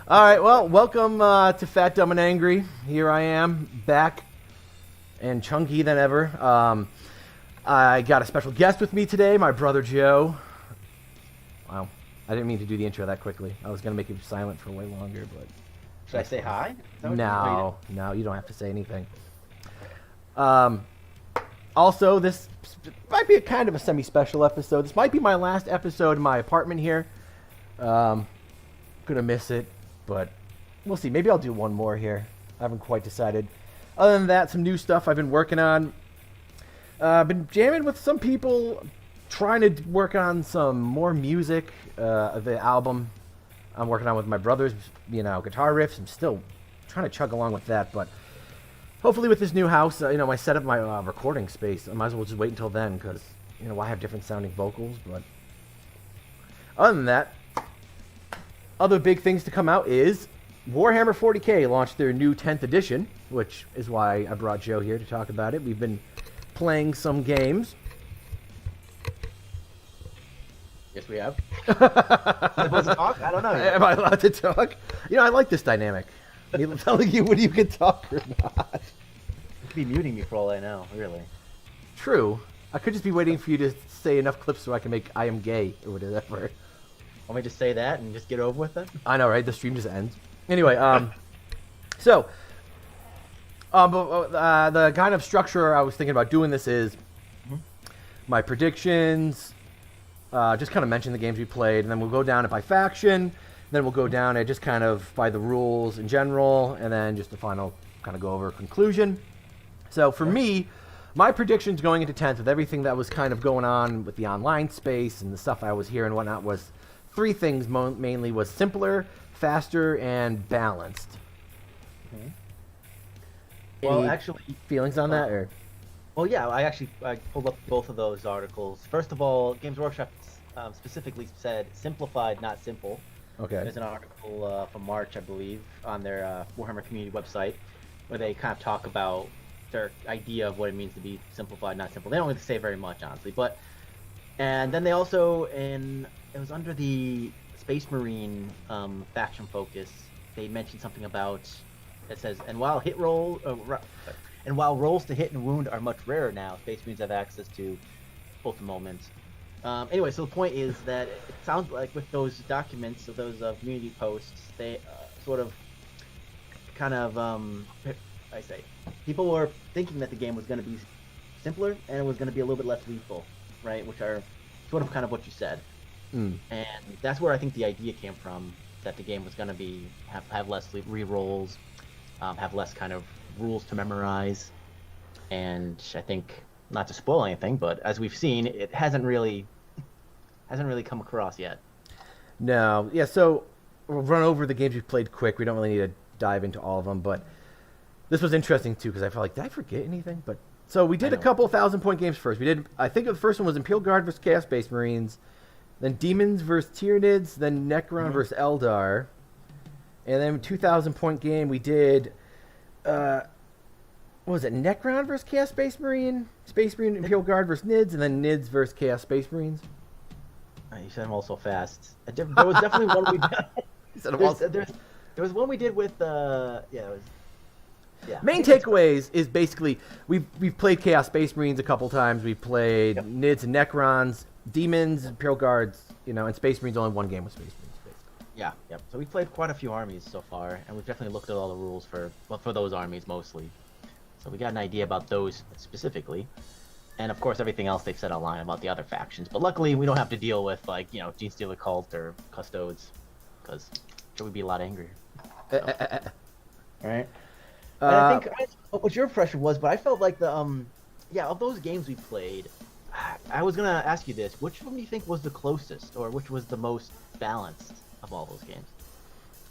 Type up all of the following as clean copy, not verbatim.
All right, well, welcome to Fat, Dumb, and Angry. Here I am, back and chunky than ever. I got a special guest with me today, my brother Joe. Wow, I didn't mean to do the intro that quickly. I was going to make him silent for way longer, but... Should I say hi? No, you don't have to say anything. Also, this might be a kind of a semi-special episode. This might be my last episode in my apartment here. Gonna miss it, but we'll see. Maybe I'll do one more here. I haven't quite decided. Other than that, some new stuff I've been working on. Been jamming with some people, trying to work on some more music. The album I'm working on with my brother's, guitar riffs. I'm still trying to chug along with that, but hopefully with this new house, I set up my recording space. I might as well just wait until then, because, I have different sounding vocals, but other than that, other big things to come out is Warhammer 40K launched their new 10th edition, which is why I brought Joe here to talk about it. We've been playing some games. Yes, we have. Am I supposed to talk? I don't know yet. Am I allowed to talk? I like this dynamic. I'm telling you when you can talk or not. You could be muting me for all I know, really. True. I could just be waiting for you to say enough clips so I can make I am gay or whatever. Want me to say that and just get over with it? I know, right? The stream just ends. Anyway, the kind of structure I was thinking about doing this is my predictions, just kind of mention the games we played, and then we'll go down it by faction, then we'll go down it just kind of by the rules in general, and then just the final kind of go over conclusion. So for me, my predictions going into 10th with everything that was kind of going on with the online space and the stuff I was hearing and whatnot was three things mainly was simpler, faster, and balanced. Okay. Any Well, actually... feelings on that? Or? Well, yeah, I pulled up both of those articles. First of all, Games Workshop specifically said simplified, not simple. Okay. There's an article from March, I believe, on their Warhammer community website, where they kind of talk about their idea of what it means to be simplified, not simple. They don't really say very much, honestly, and then they also, it was under the Space Marine faction focus, they mentioned something about, it says, and while rolls to hit and wound are much rarer now, Space Marines have access to both moments. Anyway, so the point is that it sounds like with those documents, those community posts, they people were thinking that the game was going to be simpler and it was going to be a little bit less lethal, right? Which are sort of kind of what you said. And that's where I think the idea came from, that the game was going to have less re-rolls, have less kind of rules to memorize, and I think, not to spoil anything, but as we've seen, it hasn't really come across yet. No, yeah. So we'll run over the games we've played quick. We don't really need to dive into all of them, but this was interesting too because I felt like, did I forget anything? But so we did a couple 1,000-point games first. We did. I think the first one was Imperial Guard versus Chaos Space Marines, then Demons versus Tyranids, then Necron versus Eldar, and then 2,000-point game we did. What was it? Necron versus Chaos Space Marine, Imperial Guard versus Nids, and then Nids versus Chaos Space Marines. You said them all so fast. There was definitely one we did. There was one we did with Main takeaways is basically we've played Chaos Space Marines a couple times. We've played Nids and Necrons, Demons, Imperial Guards, and Space Marines. Only one game with Space Marines, basically. Yeah, yep. So we've played quite a few armies so far, and we've definitely looked at all the rules for those armies mostly. So we got an idea about those specifically, and of course everything else they've said online about the other factions. But luckily we don't have to deal with Gene Stealer Cult or Custodes, because it would be a lot angrier. So. All right. And I think what your impression was, but I felt like of those games we played, I was gonna ask you this: which one do you think was the closest, or which was the most balanced of all those games?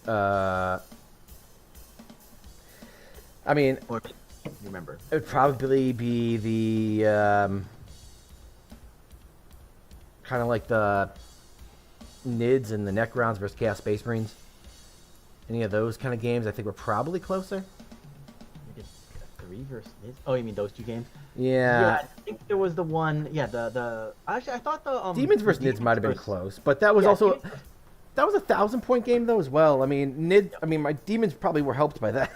I mean, or you remember? It would probably be the kind of like the Nids and the Necrons versus Chaos Space Marines. Any of those kind of games, I think, were probably closer. We did 3 versus Nids. Oh, you mean those two games? Yeah. I think there was the one. Yeah, the actually I thought the Demons versus Nids might have been close, but that was also that was a 1,000-point game though as well. I mean, my demons probably were helped by that.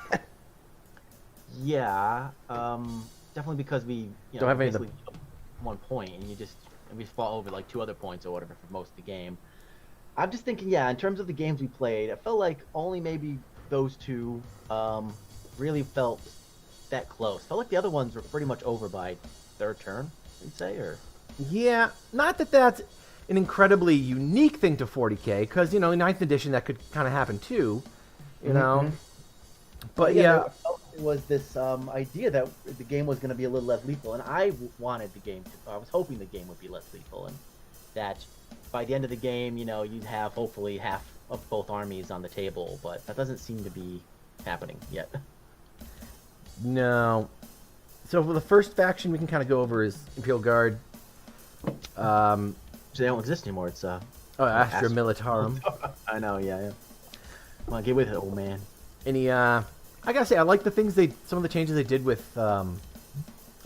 Yeah, definitely because we Don't have any of the- basically 1 point, and we fought over like 2 other points or whatever for most of the game. I'm just thinking, yeah, in terms of the games we played, I felt like only maybe those 2 really felt that close. Felt like the other ones were pretty much over by 3rd turn, you'd say, or Yeah, not that that's an incredibly unique thing to 40K, because, in 9th edition that could kind of happen too, you know? But yeah. It was this idea that the game was going to be a little less lethal, and I wanted the game I was hoping the game would be less lethal, and that by the end of the game, you'd have hopefully half of both armies on the table, but that doesn't seem to be happening yet. No. So for the first faction we can kind of go over is Imperial Guard. So they don't exist anymore. It's Astra Militarum. I know, yeah. Come on, get with it, old man. I gotta say, I like some of the changes they did with, I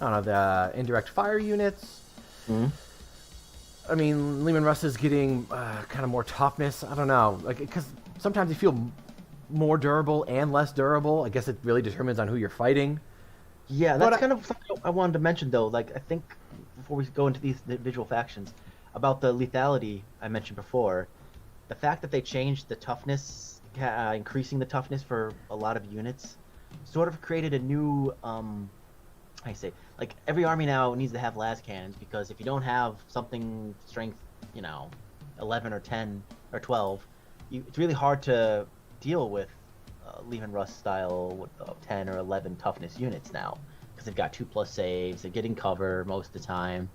don't know, the indirect fire units. Mm-hmm. I mean, Lehman Russ is getting kind of more toughness. I don't know, because sometimes you feel more durable and less durable. I guess it really determines on who you're fighting. Yeah, that's kind of something I wanted to mention, though. Like, I think before we go into these individual factions, about the lethality I mentioned before, the fact that they changed the toughness, increasing the toughness for a lot of units, sort of created a new, like every army now needs to have las cannons, because if you don't have something strength, 11 or 10 or 12, it's really hard to deal with Lehman Russ style 10 or 11 toughness units now, because they've got 2+ saves, they're getting cover most of the time.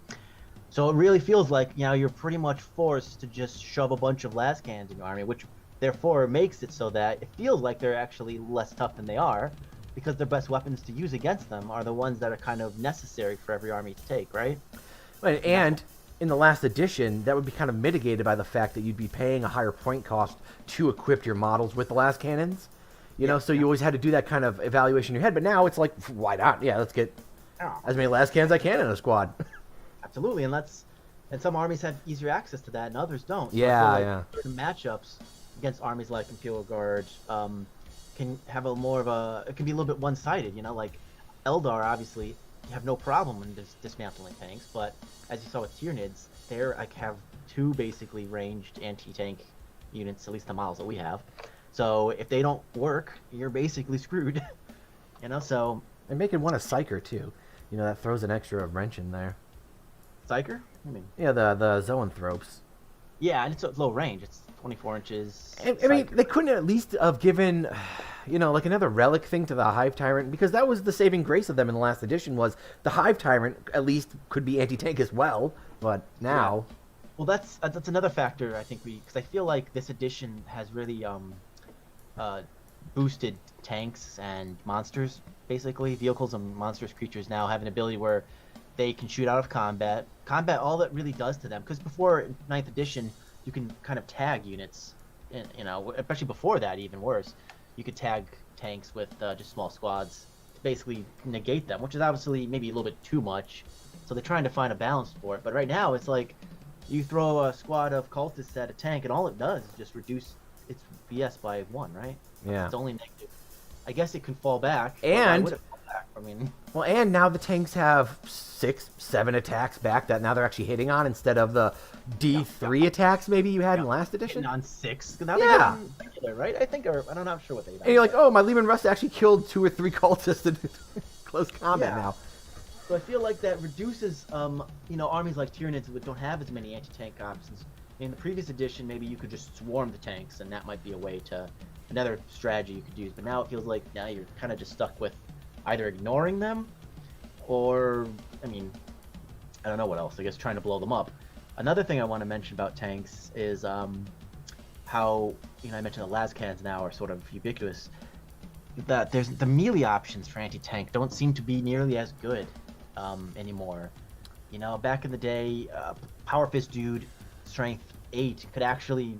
So it really feels like you're pretty much forced to just shove a bunch of las cannons in your army, which therefore makes it so that it feels like they're actually less tough than they are, because their best weapons to use against them are the ones that are kind of necessary for every army to take, right? And in the last edition, that would be kind of mitigated by the fact that you'd be paying a higher point cost to equip your models with the las cannons. So you always had to do that kind of evaluation in your head. But now it's like, why not? Yeah, let's get as many las cannons as I can in a squad. Absolutely, and some armies have easier access to that, and others don't. So certain matchups against armies like Imperial Guard can have it can be a little bit one-sided. Like Eldar, obviously, you have no problem in dismantling tanks, but as you saw with Tyranids, they have 2 basically ranged anti-tank units, at least the models that we have. So if they don't work, you're basically screwed. So and making one a Psyker too. That throws an extra wrench in there. Psyker? Yeah, the Zoanthropes. Yeah, and it's low range. It's 24 inches. I mean, they couldn't at least have given, like another relic thing to the Hive Tyrant, because that was the saving grace of them in the last edition, was the Hive Tyrant at least could be anti-tank as well, but now... Yeah. Well, that's another factor, I think, because I feel like this edition has really boosted tanks and monsters, basically. Vehicles and monstrous creatures now have an ability where they can shoot out of combat. Combat, all that really does to them, because before 9th edition, you can kind of tag units, especially before that, even worse. You could tag tanks with just small squads to basically negate them, which is obviously maybe a little bit too much. So they're trying to find a balance for it. But right now, it's like you throw a squad of cultists at a tank, and all it does is just reduce its BS by 1, right? Yeah. It's only negative. I guess it can fall back. And would it fall back? I mean, well, and now the tanks have 6, 7 attacks back that now they're actually hitting on, instead of the D3 attacks maybe you had in last edition. On 6. Now they're getting regular, right? I think, or I'm not sure what they. And you're like, oh, my Lehman Russ actually killed 2 or 3 cultists in close combat now. So I feel like that reduces, armies like Tyranids that don't have as many anti-tank options. In the previous edition, maybe you could just swarm the tanks, and that might be another strategy you could use. But now it feels like now you're kind of just stuck with either ignoring them, or, I don't know what else. I guess trying to blow them up. Another thing I want to mention about tanks is how, I mentioned the las cannons now are sort of ubiquitous. That there's the melee options for anti-tank don't seem to be nearly as good anymore. Back in the day, Power Fist dude, strength 8 could actually,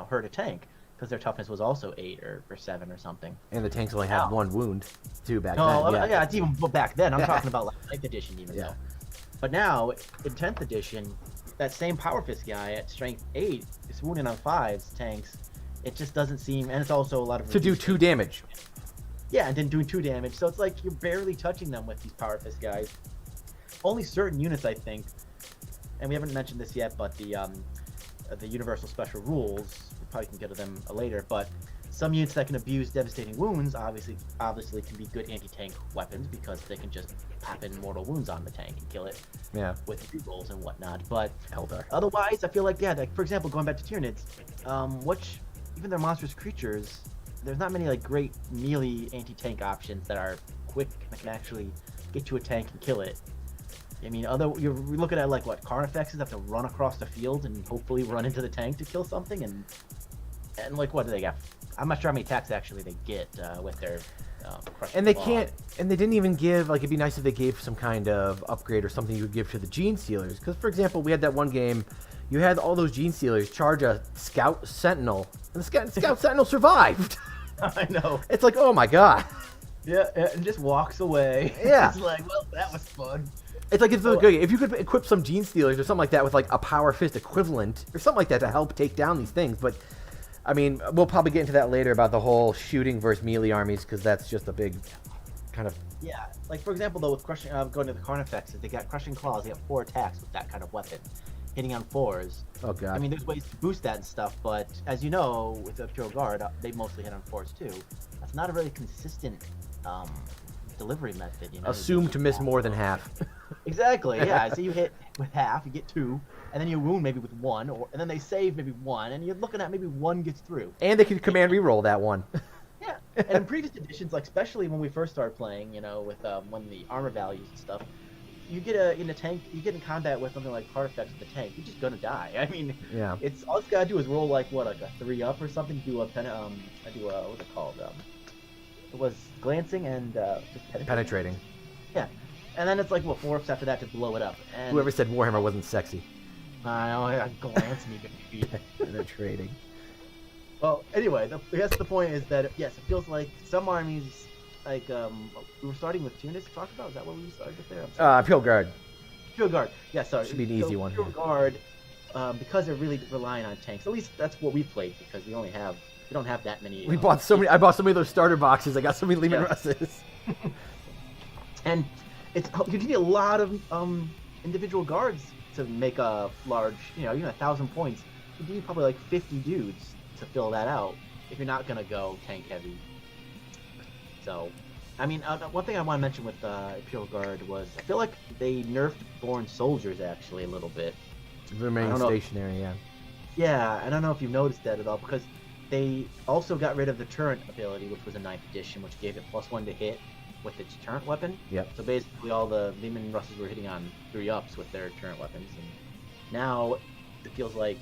hurt a tank, because their toughness was also 8 or 7 or something. And the tanks only had 1 wound too back then. Yeah. Yeah, it's even back then. I'm talking about like 9th edition even though. But now in 10th edition, that same Power Fist guy at Strength 8 is swooning on 5s tanks. It just doesn't seem, and it's also a lot of to do 2 damage. Yeah, and then doing 2 damage. So it's like you're barely touching them with these Power Fist guys. Only certain units, I think, and we haven't mentioned this yet, but the Universal Special Rules, we probably can get to them later, but some units that can abuse devastating wounds obviously can be good anti-tank weapons because they can just pop in mortal wounds on the tank and kill it with rerolls and whatnot. But otherwise, I feel like, like for example, going back to Tyranids, which even their monstrous creatures, there's not many like great melee anti-tank options that are quick and can actually get to a tank and kill it. I mean, you're looking at like what Carnifexes have to run across the field and hopefully run into the tank to kill something, and like what do they got? I'm not sure how many attacks actually they get with their and they can't, and they didn't even give, like, it'd be nice if they gave some kind of upgrade or something you would give to the Gene Stealers. Because, for example, we had that one game, you had all those Gene Stealers charge a Scout Sentinel, and the Scout Sentinel survived. I know. It's like, oh my god. Yeah, and just walks away. Yeah. It's like, well, that was fun. It's like, it's good. If you could equip some Gene Stealers or something like that with, like, a Power Fist equivalent, or something like that to help take down these things, but... I mean, we'll probably get into that later about the whole shooting versus melee armies, because that's just a big kind of... Yeah, like, for example, though, with crushing, going to the Carnifexes, they got Crushing Claws, they have 4 attacks with that kind of weapon, hitting on 4s. Oh, God. I mean, there's ways to boost that and stuff, but as you know, with the Pure Guard, they mostly hit on 4s, too. That's not a really consistent delivery method, you know? Assume to miss more than half. Exactly, yeah. So you hit with half, you get 2, and then you wound maybe with 1, and then they save maybe 1, and you're looking at maybe 1 gets through. And they can command reroll that 1. Yeah, and in previous editions, like especially when we first started playing, you know, with when the armor values and stuff, you get in a tank, you get in combat with something like Carnifex with the tank, you're just gonna die. I mean, it's all it's gotta do is roll like what, like a 3-up or something, do a what's it called? It was glancing and just penetrating. Yeah. And then it's like, 4-ups after that to blow it up. And whoever said Warhammer wasn't sexy. I know, glance me, baby. Penetrating. Well, anyway, I guess the point is that, yes, it feels like some armies, like, we were starting with Tyranids to talk about? Is that what we started with there? Pure Guard. Pure Guard. Yeah, sorry. Should be an easy one. Pure Guard, because they're really relying on tanks. At least that's what we played, because we don't have that many. I bought so many of those starter boxes. I got so many Lehman Russes. And you need a lot of individual guards to make a large, even 1,000 points. You need probably like 50 dudes to fill that out if you're not gonna go tank heavy. So, I mean, one thing I want to mention with Imperial Guard was I feel like they nerfed Born Soldiers actually a little bit. Remaining stationary, yeah. Yeah, I don't know if you've noticed that at all, because they also got rid of the turret ability, which was a 9th edition, which gave it +1 to hit with its turret weapon. Yep. So basically all the Lehman Russes were hitting on 3-ups with their turret weapons, and now it feels like,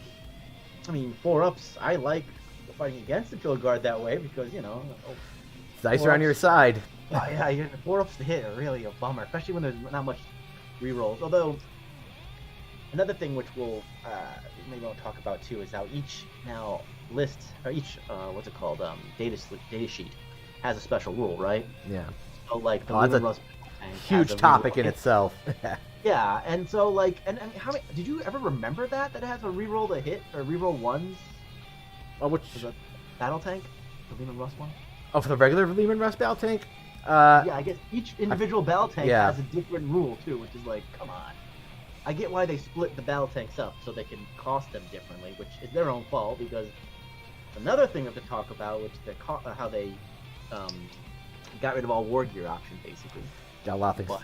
4-ups, I like fighting against the Imperial Guard that way, because, dice are on your side. Yeah, 4-ups to hit are really a bummer, especially when there's not much rerolls. Although, another thing which we'll maybe I'll talk about too is how each list, or each data sheet has a special rule, right? Yeah. So like the that's a huge topic in itself. Yeah, and so like, and how many? Did you ever remember that it has a reroll to hit or reroll 1s? Oh, which the battle tank, the Lehman Russ one? Oh, for the regular Lehman Russ battle tank. Yeah, I guess each individual battle tank has a different rule too, which is like, come on. I get why they split the battle tanks up so they can cost them differently, which is their own fault, because another thing we have to talk about, which how they got rid of all war gear options, basically. Got a lot of things. But,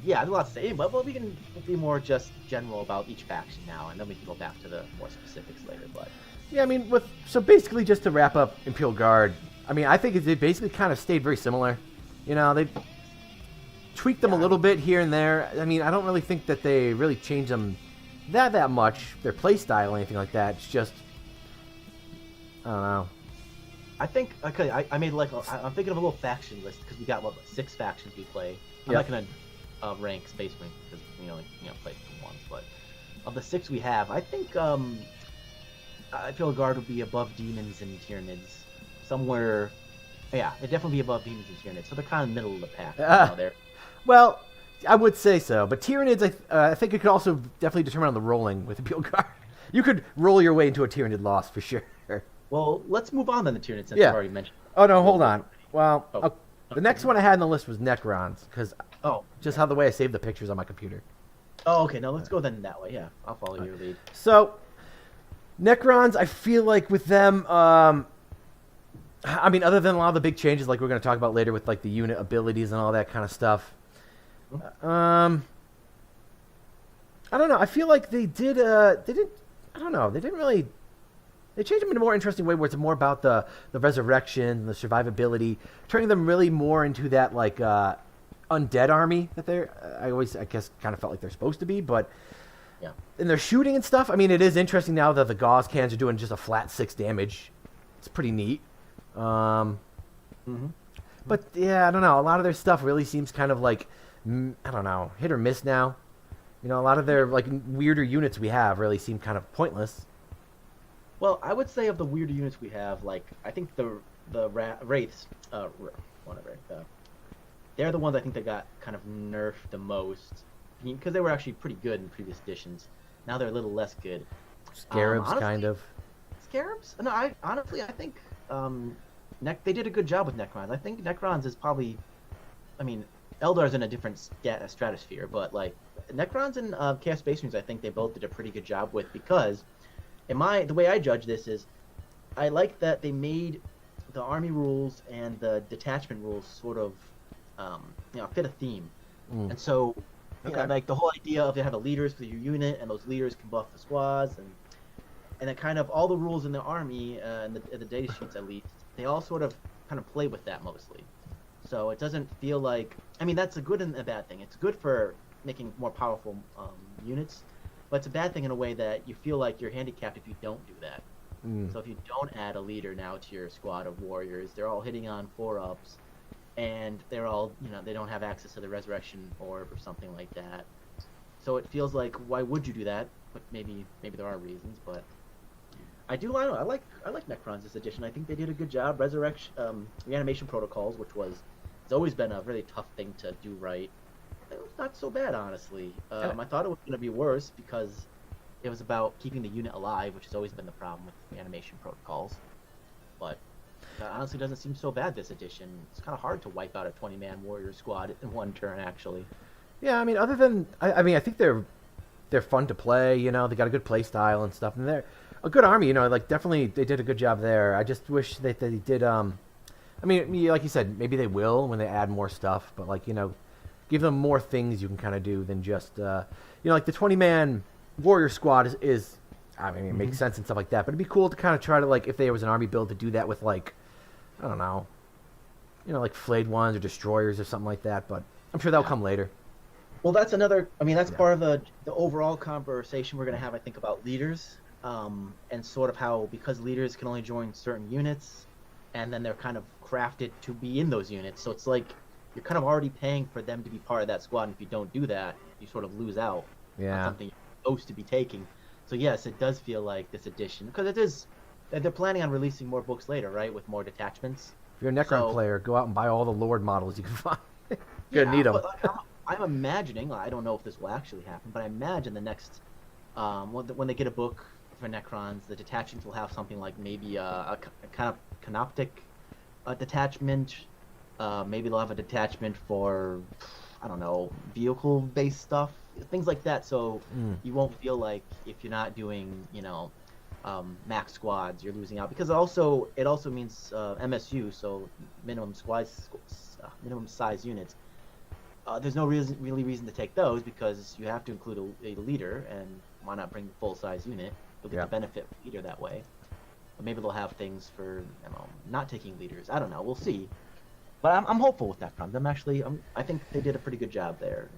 yeah, there's a lot to say, but we can be more just general about each faction now, and then we can go back to the more specifics later. But yeah, so basically, just to wrap up Imperial Guard, I think they basically kind of stayed very similar. They tweaked them a little bit here and there. I don't really think that they really changed them that much, their play style or anything like that. It's just, I don't know. I think, okay, I made I'm thinking of a little faction list, because we got 6 factions we play. I'm not gonna rank Space Marine, because we only play once, but of the 6 we have, I think Imperial Guard would be above Demons and Tyranids. Somewhere, yeah, they'd definitely be above Demons and Tyranids, so they're kind of middle of the pack. Well, I would say so, but Tyranids, I think it could also definitely determine on the rolling with the Appeal card. You could roll your way into a Tyranid loss for sure. Well, let's move on then to Tyranid since Yeah. I've already mentioned. Oh no, hold on. Well, Oh. the next one I had on the list was Necrons, because Oh. just how the way I saved the pictures on my computer. Oh, okay. No, let's go then that way. Yeah, I'll follow your lead. So, Necrons, I feel like with them, I mean, other than a lot of the big changes, like we're going to talk about later with like the unit abilities and all that kind of stuff. I don't know. I feel like they did. They didn't. I don't know. They didn't really. They changed them in a more interesting way, where it's more about the resurrection, the survivability, turning them really more into that like undead army that they're. I guess, kind of felt like they're supposed to be, but. Yeah. And they're shooting and stuff. I mean, it is interesting now that the gauze cans are doing just a flat 6 damage. It's pretty neat. But yeah, I don't know. A lot of their stuff really seems kind of like, I don't know, hit or miss now. You know, a lot of their like weirder units we have really seem kind of pointless. Well, I would say of the weirder units we have, like I think the wraiths, they're the ones I think that got kind of nerfed the most. Because they were actually pretty good in previous editions. Now they're a little less good. Scarabs, honestly, kind of. Scarabs? No, I think they did a good job with Necrons. I think Necrons is probably, I mean, Eldar's in a different stratosphere, but like Necrons and Chaos Space Marines, I think they both did a pretty good job with, because the way I judge this is, I like that they made the army rules and the detachment rules sort of, fit a theme, and so. Okay. Yeah, like the whole idea of you have a leaders for your unit, and those leaders can buff the squads, and then kind of all the rules in the army and the data sheets at least, they all sort of kind of play with that mostly. So it doesn't feel like, I mean, that's a good and a bad thing. It's good for making more powerful units, but it's a bad thing in a way that you feel like you're handicapped if you don't do that. So if you don't add a leader now to your squad of warriors, they're all hitting on 4-ups. And they're all, they don't have access to the resurrection orb or something like that. So it feels like, why would you do that? But maybe there are reasons. But I like Necrons this edition. I think they did a good job. Reanimation protocols, it's always been a really tough thing to do right. It was not so bad, honestly. I thought it was going to be worse because it was about keeping the unit alive, which has always been the problem with reanimation protocols. But that honestly doesn't seem so bad this edition. It's kind of hard to wipe out a 20-man warrior squad in one turn, actually. Yeah, I mean, other than I think they're fun to play. They got a good play style and stuff, and they're a good army. Like definitely they did a good job there. I just wish that they did. I mean, like you said, maybe they will when they add more stuff, but like give them more things you can kind of do than just like the 20-man warrior squad is. I mean, it makes sense and stuff like that, but it'd be cool to kind of try to like if there was an army build to do that with like. I don't know, like flayed ones or destroyers or something like that, but I'm sure that'll come later. Well, that's another, that's part of the overall conversation we're going to have, I think, about leaders, and sort of how, because leaders can only join certain units, and then they're kind of crafted to be in those units, so it's like you're kind of already paying for them to be part of that squad, and if you don't do that, you sort of lose out on something you're supposed to be taking. So yes, it does feel like this edition, because it is. They're planning on releasing more books later, right? With more detachments. If you're a Necron player, go out and buy all the Lord models you can find. You're going to need them. I'm imagining, I don't know if this will actually happen, but I imagine the next, when they get a book for Necrons, the detachments will have something like maybe a kind of canoptic detachment. Maybe they'll have a detachment for, I don't know, vehicle-based stuff. Things like that, so you won't feel like if you're not doing, max squads, you're losing out, because it also means MSU, so minimum size units. There's no reason to take those, because you have to include a leader, and why not bring the full size unit? You'll get the benefit of leader that way. But maybe they'll have things for not taking leaders. I don't know. We'll see. But I'm hopeful with that front. I think they did a pretty good job there.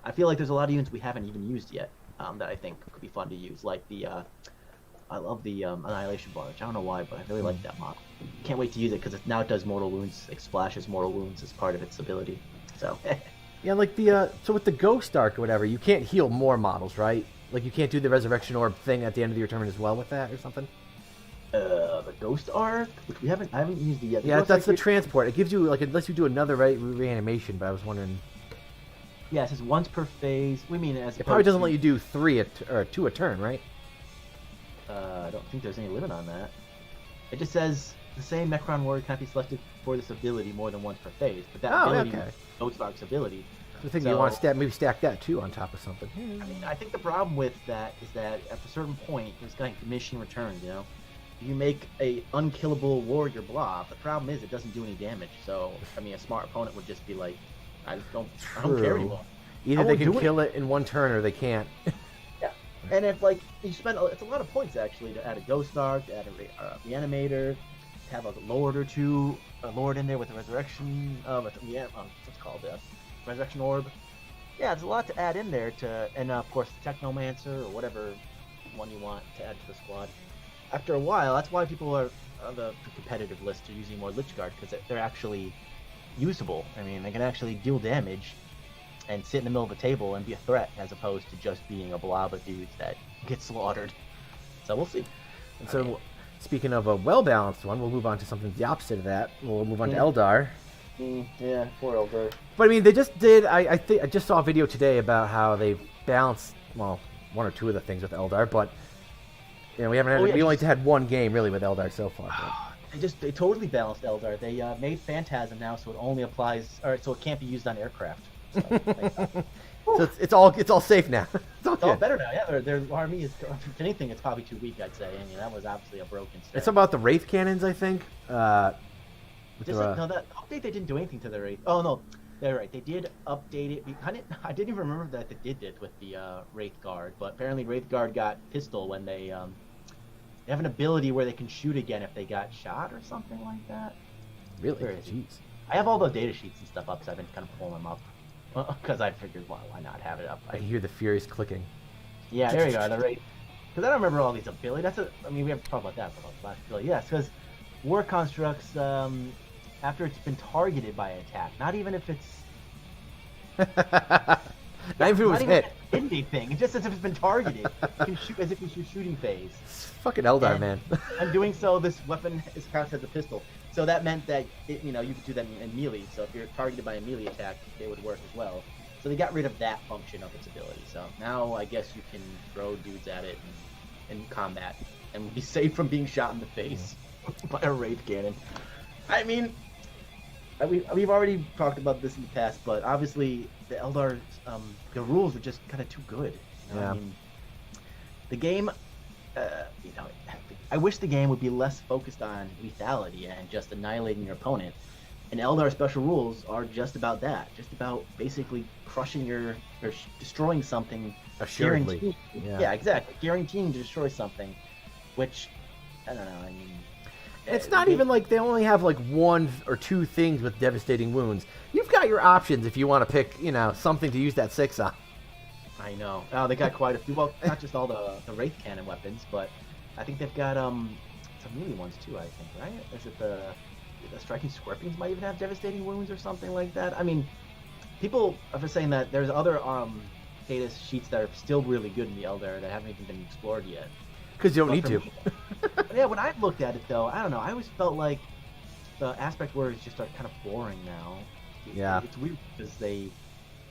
I feel like there's a lot of units we haven't even used yet that I think could be fun to use, like the. I love the Annihilation Barge. I don't know why, but I really like that model. Can't wait to use it, because now it does mortal wounds. It splashes mortal wounds as part of its ability. So. Yeah, like the so with the Ghost Arc or whatever, you can't heal more models, right? Like you can't do the Resurrection Orb thing at the end of your turn as well with that or something. The Ghost Arc, which I haven't used it yet. Yeah, that's the transport. It gives you like unless you do another reanimation. But I was wondering. Yeah, it says once per phase. We mean as It probably doesn't let you do 2 a turn, right? I don't think there's any limit on that. It just says the same Necron warrior can't be selected for this ability more than once per phase. But that ability okay. Ghost Arc's ability. I think you want to maybe stack that too on top of something. I mean, I think the problem with that is that at a certain point, there's like diminishing returns. You know, you make a unkillable warrior blob. The problem is it doesn't do any damage. So I mean, a smart opponent would just be like, I don't care anymore. Either they can kill it in one turn or they can't. Yeah, and if like you spend, it's a lot of points actually to add a Ghost Arc, to add a Reanimator, to have a Lord or two, a Lord in there with a Resurrection, what's it called, Resurrection Orb. Yeah, there's a lot to add in there and of course the Technomancer or whatever one you want to add to the squad. After a while, that's why people are on the competitive list are using more Lich Guard, because they're actually usable. I mean, they can actually deal damage and sit in the middle of a table and be a threat, as opposed to just being a blob of dudes that get slaughtered. So we'll see. And so, speaking of a well-balanced one, we'll move on to something the opposite of that. We'll move on to Eldar. Yeah, poor Eldar. But I mean, they just did. I think I just saw a video today about how they balanced, well, 1 or 2 of the things with Eldar, but you know, we haven't had, we only had one game really with Eldar so far. They totally balanced Eldar. They made Phantasm now, so it only applies, or so it can't be used on aircraft. So it's all safe now. It's all better now. Yeah, their army is, if anything, it's probably too weak, I'd say. I mean, that was obviously a broken set. It's about the Wraith cannons, I think. No, that update, they didn't do anything to the Wraith. Oh no, they're right. They did update it. I didn't even remember that they did it with the Wraith Guard, but apparently Wraith Guard got pistol when they have an ability where they can shoot again if they got shot or something like that. Really? Jeez. I have all the data sheets and stuff up, so I've been kind of pulling them up. Because I figured, why not have it up? I can hear the furious clicking. Yeah, there you go. The Wraith. Because I don't remember all these abilities. I mean, we have to talk about that for the last ability. Yes, because War Constructs, after it's been targeted by an attack, not even if it's... not even if it was hit. Anything. It just as if it's been targeted. You can shoot as if you're shooting phase. It's fucking Eldar, man. And doing so, this weapon is counted as a pistol. So that meant that you could do that in melee. So if you're targeted by a melee attack, it would work as well. So they got rid of that function of its ability. So now I guess you can throw dudes at it in combat and be safe from being shot in the face by a Wraith Cannon. I mean, we've already talked about this in the past, but obviously the Eldar, the rules are just kind of too good. Yeah. I mean, the game, I wish the game would be less focused on lethality and just annihilating your opponent. And Eldar special rules are just about that, just about basically crushing or destroying something. Assuredly. Yeah, exactly. Guaranteeing to destroy something, which, I don't know, I mean... It's not even like they only have like 1 or 2 things with devastating wounds. You've got your options if you want to pick, something to use that 6 on. I know. Oh, they got quite a few. Well, not just all the Wraith Cannon weapons, but I think they've got some melee ones too, I think, right? Is it the Striking Scorpions might even have devastating wounds or something like that? I mean, people are saying that there's other data sheets that are still really good in the Eldar that haven't even been explored yet. Because you don't need to. Yeah, when I've looked at it though, I don't know. I always felt like the aspect words just are kind of boring now. Yeah. It's weird because they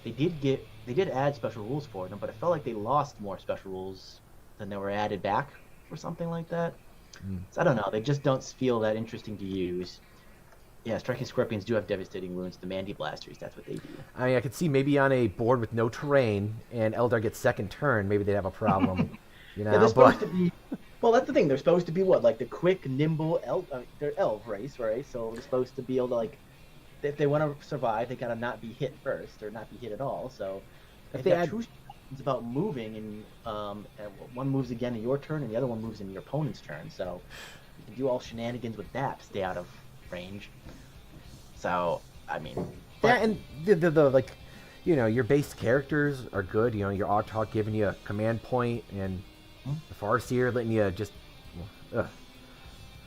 did add special rules for them, but it felt like they lost more special rules than they were added back or something like that. So I don't know. They just don't feel that interesting to use. Yeah, Striking Scorpions do have devastating wounds. The Mandy Blasters, that's what they do. I mean, I could see maybe on a board with no terrain and Eldar gets second turn, maybe they'd have a problem. Yeah, they're supposed to be. Well, that's the thing. They're supposed to be what, like the quick, nimble they're elf race, right? So they're supposed to be able to if they want to survive, they gotta not be hit first or not be hit at all. So if they add, it's about moving, and one moves again in your turn, and the other one moves in your opponent's turn. So you can do all shenanigans with that to stay out of range. So I mean, yeah, and the your base characters are good. Your Autarch giving you a command point, and the Farseer letting you just. I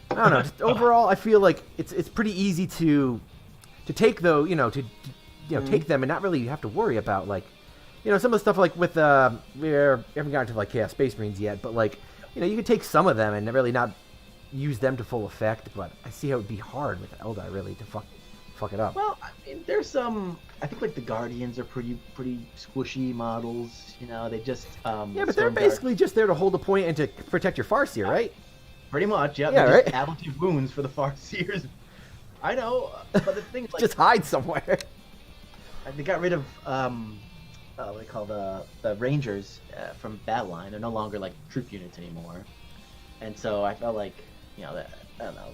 don't know. Just overall, I feel like it's pretty easy to take though. Take them and not really have to worry about some of the stuff with we haven't gotten to Chaos Space Marines yet, but you can take some of them and really not use them to full effect. But I see how it would be hard with Eldar really to fuck it up. Well, I mean, there's some. I think like the Guardians are pretty squishy models. You know, they just Yeah, but they're basically just there to hold a point and to protect your Farseer, right? pretty much. Yeah, Yeah, they're right. just ablative wounds for the Farseers. I know, but the thing is, like, Just hide somewhere. they got rid of what they call the Rangers from Battle Line. They're no longer like troop units anymore, and so I felt like, you know, that I don't know,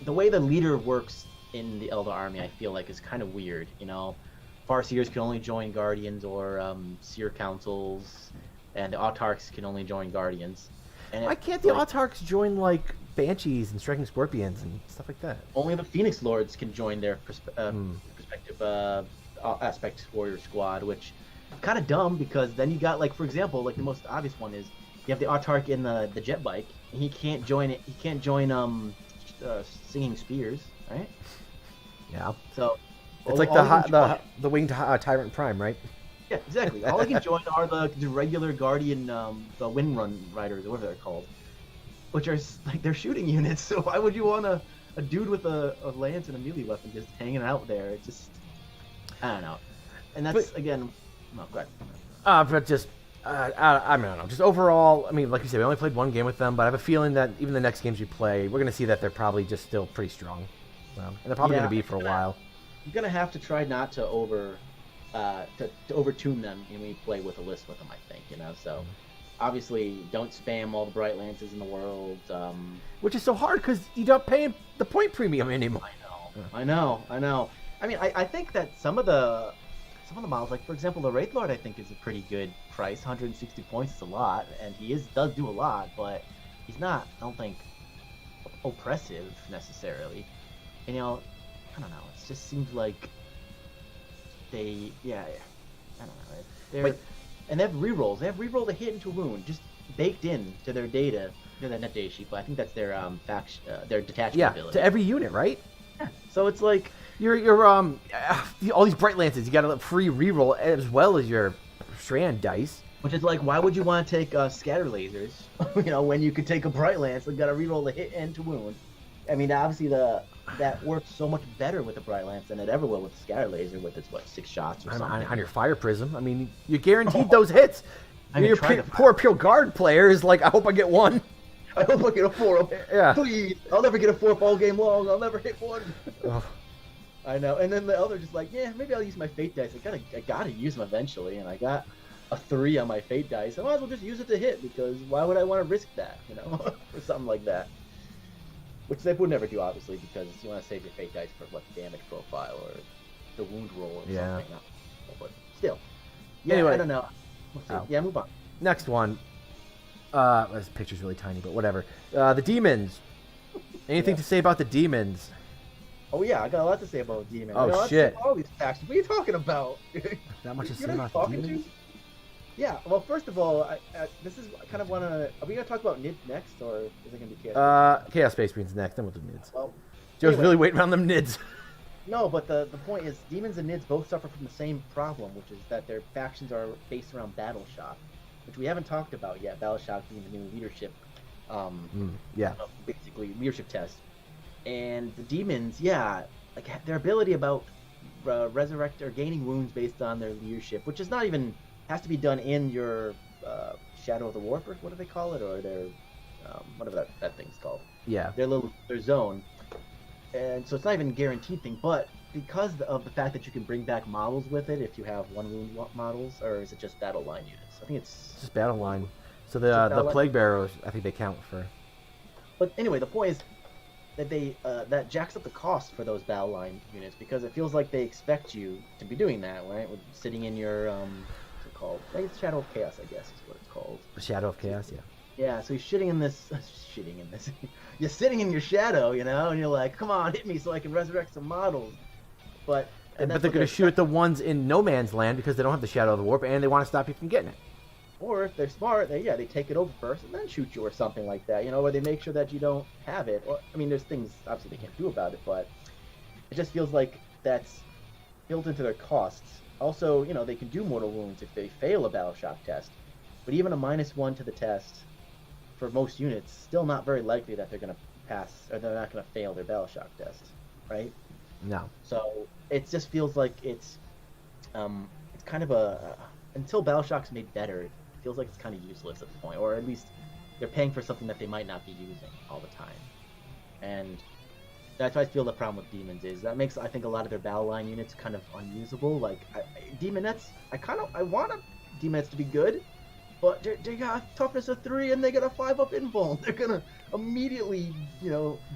the way the leader works in the Elder Army, I feel like is kind of weird. You know, Farseers can only join Guardians or Seer Councils, and the Autarchs can only join Guardians. And Why can't the Autarchs join like Banshees and Striking Scorpions and stuff like that? only the Phoenix Lords can join their respective aspect warrior squad, which is kind of dumb because then you got, like, for example, like the most obvious one is you have the Autarch in the jet bike, and he can't join it. He can't join Singing Spears, right? Yeah. So It's like the winged Tyrant Prime, right? yeah, exactly. All he can join are the regular Guardian, the Wind Run Riders, or whatever they're called, which are like they're shooting units. So why would you want a dude with a lance and a melee weapon just hanging out there? It's just, I don't know. And that's again, no, go ahead. But just I don't know. Just overall, I mean, like you said, we only played one game with them, but I have a feeling that even the next games we play, we're going to see that they're probably just still pretty strong. So, and they're probably going to be for a while. You're gonna have to try not to to overtune them when we play with a list with them. I think, you know. So obviously, don't spam all the bright lances in the world. Which is so hard because you don't pay the point premium anymore. I know. I mean, I think that some of the models, like for example, the Wraith Lord, I think is a pretty good price. 160 points is a lot, and he does do a lot, but he's not, I don't think, oppressive necessarily. And, you know, I don't know. It just seems like I don't know. And they have rerolls. They have reroll a hit into a wound just baked in to their data. Not data sheet, but I think that's their their detachment ability. To every unit, right? Yeah. So it's like you're all these bright lances. You got a free reroll as well as your strand dice. Which is like, why would you want to take scatter lasers? You know, when you could take a bright lance and got to reroll the hit and to wound. I mean, obviously that works so much better with the bright lance than it ever will with the scatter laser with its 6 shots or something. On your fire prism. I mean, you're guaranteed those hits. I mean, your poor pure guard player is like, I hope I get one. I hope I get a 4. Yeah. Please, I'll never get a 4 all game long. I'll never hit one. Oh. I know. And then the other just like, yeah, maybe I'll use my fate dice. I gotta use them eventually, and I got a 3 on my fate dice. I might as well just use it to hit because why would I want to risk that, you know, or something like that. Which they would never do, obviously, because you want to save your fate dice for what damage profile or the wound roll or something. But still, yeah. Anyway. I don't know. We'll see. Yeah, move on. Next one. This picture's really tiny, but whatever. The demons. Anything to say about the demons? Oh yeah, I got a lot to say about demons. Oh shit! All these factions. What are you talking about? Not much to say about the demons. Yeah. Well, first of all, this is kind of are we gonna talk about Nids next, or is it gonna be Chaos? Chaos Space Marines next. Then we'll do Nids. Well, Joe's really waiting on them Nids. No, but the point is, demons and Nids both suffer from the same problem, which is that their factions are based around Battle Shock, which we haven't talked about yet. Battle Shock being the new leadership, basically leadership test. And the demons, like their ability about resurrect or gaining wounds based on their leadership, which is not even has to be done in your Shadow of the Warp, or what do they call it, or their whatever that thing's called. Yeah. Their zone. And so it's not even a guaranteed thing, but because of the fact that you can bring back models with it, if you have 1 wound models, or is it just battle line units? I think it's just battle line. So the Plague Barrows, I think they count for. But anyway, the point is that they that jacks up the cost for those battle line units because it feels like they expect you to be doing that, right? With sitting in your what's it called? I think it's Shadow of Chaos, I guess is what it's called. The Shadow of Chaos, yeah. Yeah, so he's shitting in this. You're sitting in your shadow, you know, and you're like, come on, hit me so I can resurrect some models. But they're going to shoot at the ones in no man's land because they don't have the Shadow of the Warp, and they want to stop you from getting it. Or if they're smart, they take it over first and then shoot you or something like that, you know, where they make sure that you don't have it. Or I mean, there's things obviously they can't do about it, but it just feels like that's built into their costs. Also, you know, they can do mortal wounds if they fail a battle shock test, but even a -1 to the test for most units, still not very likely that they're going to pass or they're not going to fail their battle shock test, right? No. So it just feels like it's kind of until BattleShock's made better, it feels like it's kind of useless at this point, or at least they're paying for something that they might not be using all the time. And that's why I feel the problem with demons is that makes, I think, a lot of their battle line units kind of unusable. Like demonettes, I want demonettes to be good, but they got toughness of 3 and they got a 5-up invuln. They're gonna immediately,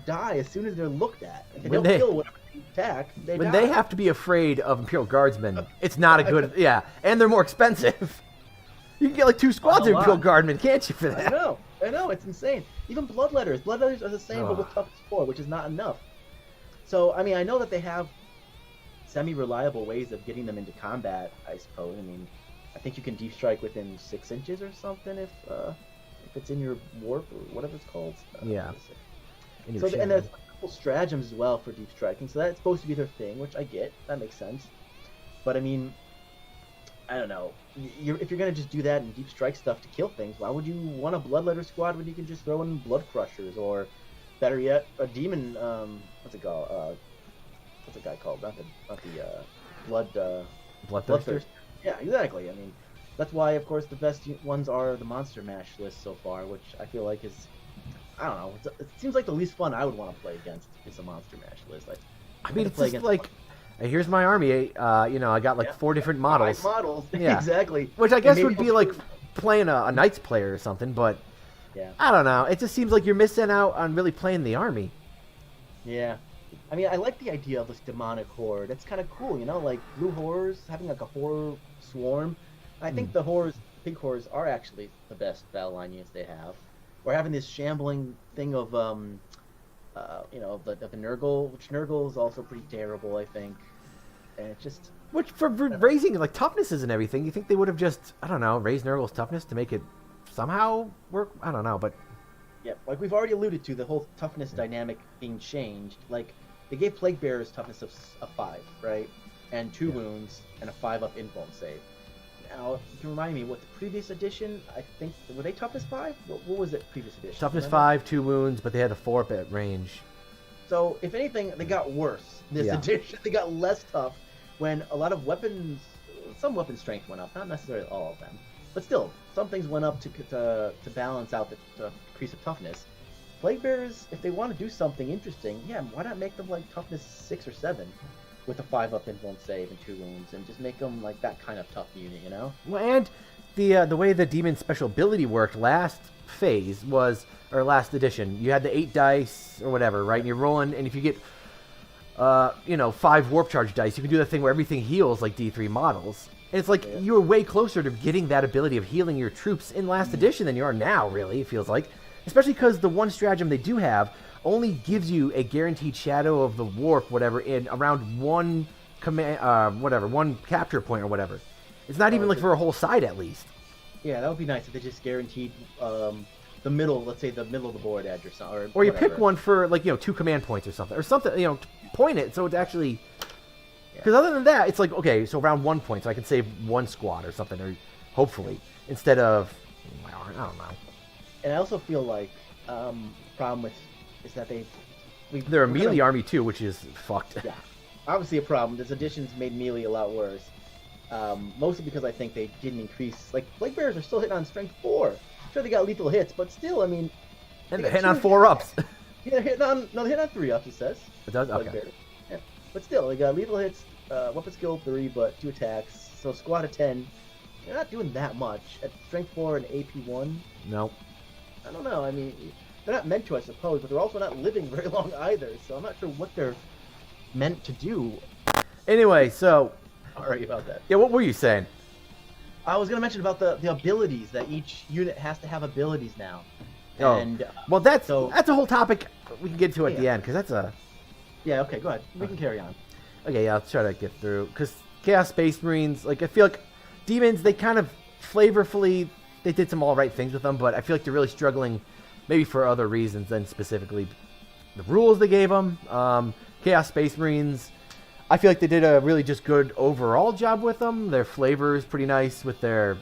die as soon as they're looked at. If they don't kill whatever they attack, they die. They have to be afraid of Imperial Guardsmen, it's not a good... Yeah, and they're more expensive. You can get like 2 squads of Imperial Guardsmen, can't you, for that? I know, it's insane. Even Bloodletters. Bloodletters are the same, but with toughness 4, which is not enough. So, I mean, I know that they have semi-reliable ways of getting them into combat, I suppose. I mean, I think you can deep strike within 6 inches or something if it's in your warp or whatever it's called. Yeah. So, and there's a couple stratagems as well for deep striking, so that's supposed to be their thing, which I get. That makes sense. But, I mean, I don't know. If you're going to just do that and deep strike stuff to kill things, why would you want a Bloodletter squad when you can just throw in Blood Crushers or, better yet, a demon, what's it called? What's the guy called? Not the Bloodthirster? Yeah, exactly. I mean, that's why, of course, the best ones are the Monster Mash list so far, which I feel like is, I don't know, it seems like the least fun I would want to play against is a Monster Mash list. I mean, it's just like, here's my army, I got like 4 different models. 5 models, yeah. Exactly. Which I guess would be like playing a Knights player or something, but yeah. I don't know. It just seems like you're missing out on really playing the army. Yeah. I mean, I like the idea of this demonic horde. It's kind of cool, like blue horrors, having like a horror swarm. I think the pig horrors are actually the best battle line units they have. We're having this shambling thing of, the Nurgle, which Nurgle is also pretty terrible, I think. And it just... Which, for raising, like, toughnesses and everything, you think they would have just, I don't know, raised Nurgle's toughness to make it somehow work? I don't know, but... Yeah, like we've already alluded to, the whole toughness dynamic being changed. Like, they gave Plague Bearers toughness of 5, right? And 2 wounds and a 5-up invuln save. Now, you can remind me, what the previous edition, I think, were they toughness 5? What was it previous edition? Toughness 5, 2 wounds, but they had a 4-up at range. So, if anything, they got worse this edition. They got less tough when a lot of weapons, some weapon strength went up, not necessarily all of them. But still, some things went up to balance out the increase of toughness. Plague Bearers, if they want to do something interesting, why not make them like toughness 6 or 7 with a 5-up invuln save and 2 wounds, and just make them like that kind of tough unit, Well, and the way the demon special ability worked last phase was, or last edition, you had the 8 dice or whatever, right? And you're rolling, and if you get 5 warp charge dice, you can do the thing where everything heals like D3 models. And it's like you were way closer to getting that ability of healing your troops in last edition than you are now, really, it feels like. Especially because the one stratagem they do have only gives you a guaranteed shadow of the warp, whatever, in around one one capture point or whatever. It's not even like for a whole side, at least. Yeah, that would be nice if they just guaranteed the middle, let's say the middle of the board edge or something. Or you pick one for, like, 2 command points or something. Or something, point it so it's actually... Because other than that, it's like, okay, so around 1 point, so I can save 1 squad or something, or hopefully, instead of, I don't know. And I also feel like problem is that they're a melee army too, which is fucked. Yeah, obviously a problem. This edition's made melee a lot worse. Mostly because I think they didn't increase. Like Plague Bearers are still hitting on strength 4. Sure, they got lethal hits, but still, I mean. And they're hitting on 4-ups. Yeah, they're hitting on 3-ups. It says. It does. Okay. Yeah. But still, they got lethal hits, weapon skill 3, but 2 attacks. So squad of 10. They're not doing that much at strength 4 and AP 1. No. I don't know. I mean, they're not meant to, I suppose, but they're also not living very long either. So I'm not sure what they're meant to do. Anyway, so. Sorry about that. Yeah, what were you saying? I was going to mention about the abilities, that each unit has to have abilities now. Oh. And, well, that's a whole topic we can get to at the end, because that's a... Yeah, okay, go ahead. We can carry on. Okay, yeah, I'll try to get through. Because Chaos Space Marines, like, I feel like demons, they kind of flavorfully... They did some all right things with them, but I feel like they're really struggling, maybe for other reasons than specifically the rules they gave them. Chaos Space Marines, I feel like they did a really just good overall job with them. Their flavor is pretty nice with their,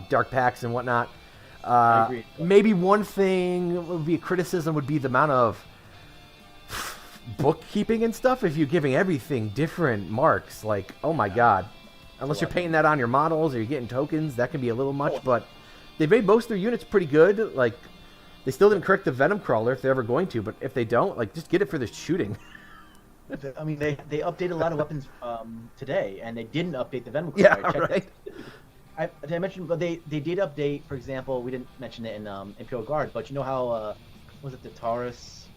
dark packs and whatnot. I agree. Maybe one thing would be a criticism would be the amount of bookkeeping and stuff if you're giving everything different marks. Like, oh my god. Unless you're painting that on your models or you're getting tokens, that can be a little much, but they made most of their units pretty good. Like, they still didn't correct the Venom Crawler if they're ever going to, but if they don't, like, just get it for the shooting. I mean, they updated a lot of weapons today, and they didn't update the Venom Crawler. Yeah, right. I mentioned, but they did update, for example, we didn't mention it in Imperial Guard, but you know how, was it the Taurus,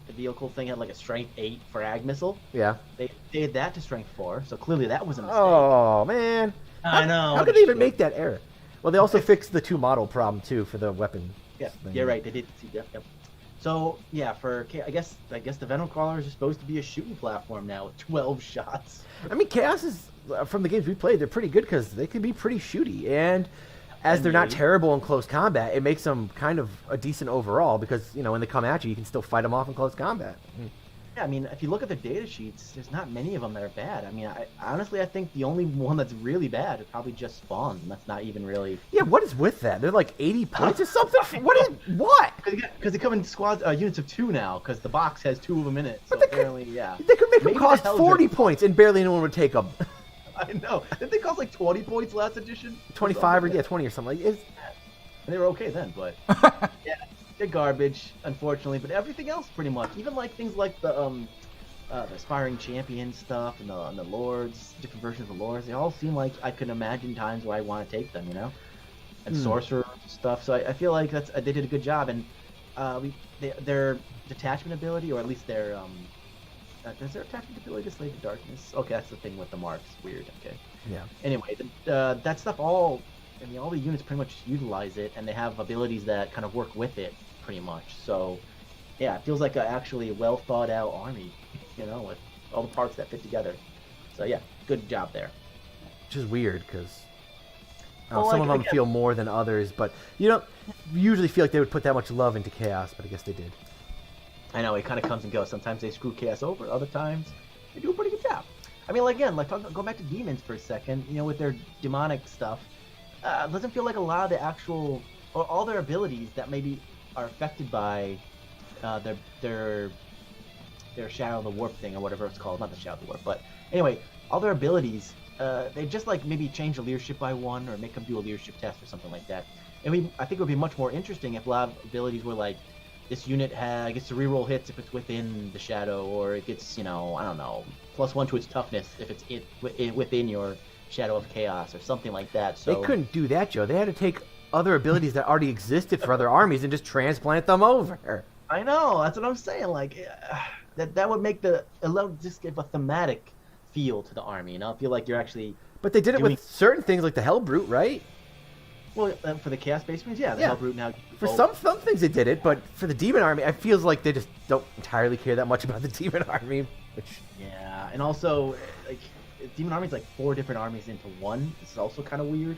the vehicle thing had like a strength 8 frag missile? Yeah. They did that to strength 4, so clearly that was a mistake. Oh, man. I know. How could they even make that error? Well, they also fixed the 2 model problem, too, for the weapon. Yeah, thing. yeah, right. They did. Yep. So yeah, I guess the Venom Crawler is supposed to be a shooting platform now with 12 shots. I mean, Chaos is, from the games we played, they're pretty good because they can be pretty shooty, and as they're not terrible in close combat, it makes them kind of a decent overall because, you know, when they come at you, you can still fight them off in close combat. Yeah, I mean, if you look at the data sheets, there's not many of them that are bad. I mean, honestly, I think the only one that's really bad is probably just Spawn, and that's not even really... Yeah, what is with that? They're like 80 points or something? What? Because they come in squads, units of 2 now, because the box has 2 of them in it, so but apparently, yeah. They could make them Maybe cost 40 points and barely anyone would take them. I know. Didn't they cost like 20 points last edition? 25 or, yeah, 20 or something. Like, and they were okay then, but... yeah, they're garbage, unfortunately, but everything else pretty much. Even like things like the Aspiring Champion stuff and the Lords, different versions of the Lords, they all seem like I could imagine times where I want to take them, you know? And Sorcerer stuff, so I feel like they did a good job, and their detachment ability, or at least their... does their attachment ability to Slave to Darkness? Okay, that's the thing with the marks. Weird, okay. Yeah. Anyway, that stuff all the units pretty much utilize it, and they have abilities that kind of work with it, pretty much. So, yeah, it feels like a actually well thought out army, you know, with all the parts that fit together. So, yeah, good job there. Which is weird, because Well, some like, of them again- feel more than others, but you don't usually feel like they would put that much love into Chaos, but I guess they did. I know, it kind of comes and goes. Sometimes they screw Chaos over, other times they do a pretty good job. I mean, like, again, go back to Demons for a second, you know, with their demonic stuff. It doesn't feel like a lot of the actual, or all their abilities that maybe are affected by their Shadow of the Warp thing, or whatever it's called. Not the Shadow of the Warp, but anyway, all their abilities, they just like maybe change the leadership by 1, or make them do a leadership test or something like that. And I think it would be much more interesting if a lot of abilities were like, this unit gets to reroll hits if it's within the shadow, or it gets, you know, I don't know, +1 to its toughness if it's within your Shadow of Chaos or something like that. So They couldn't do that, Joe. They had to take other abilities that already existed for other armies and just transplant them over. I know, that's what I'm saying. Like that would make just give a thematic feel to the army. You know, I feel like you're actually. But they did it doing- with certain things like the Hellbrute, right? Well, for the Chaos Space Marines, yeah, the Hellbrute now. For some things they did it, but for the Demon Army, it feels like they just don't entirely care that much about the Demon Army. Which Yeah, and also like Demon Army's like 4 different armies into one. This is also kind of weird.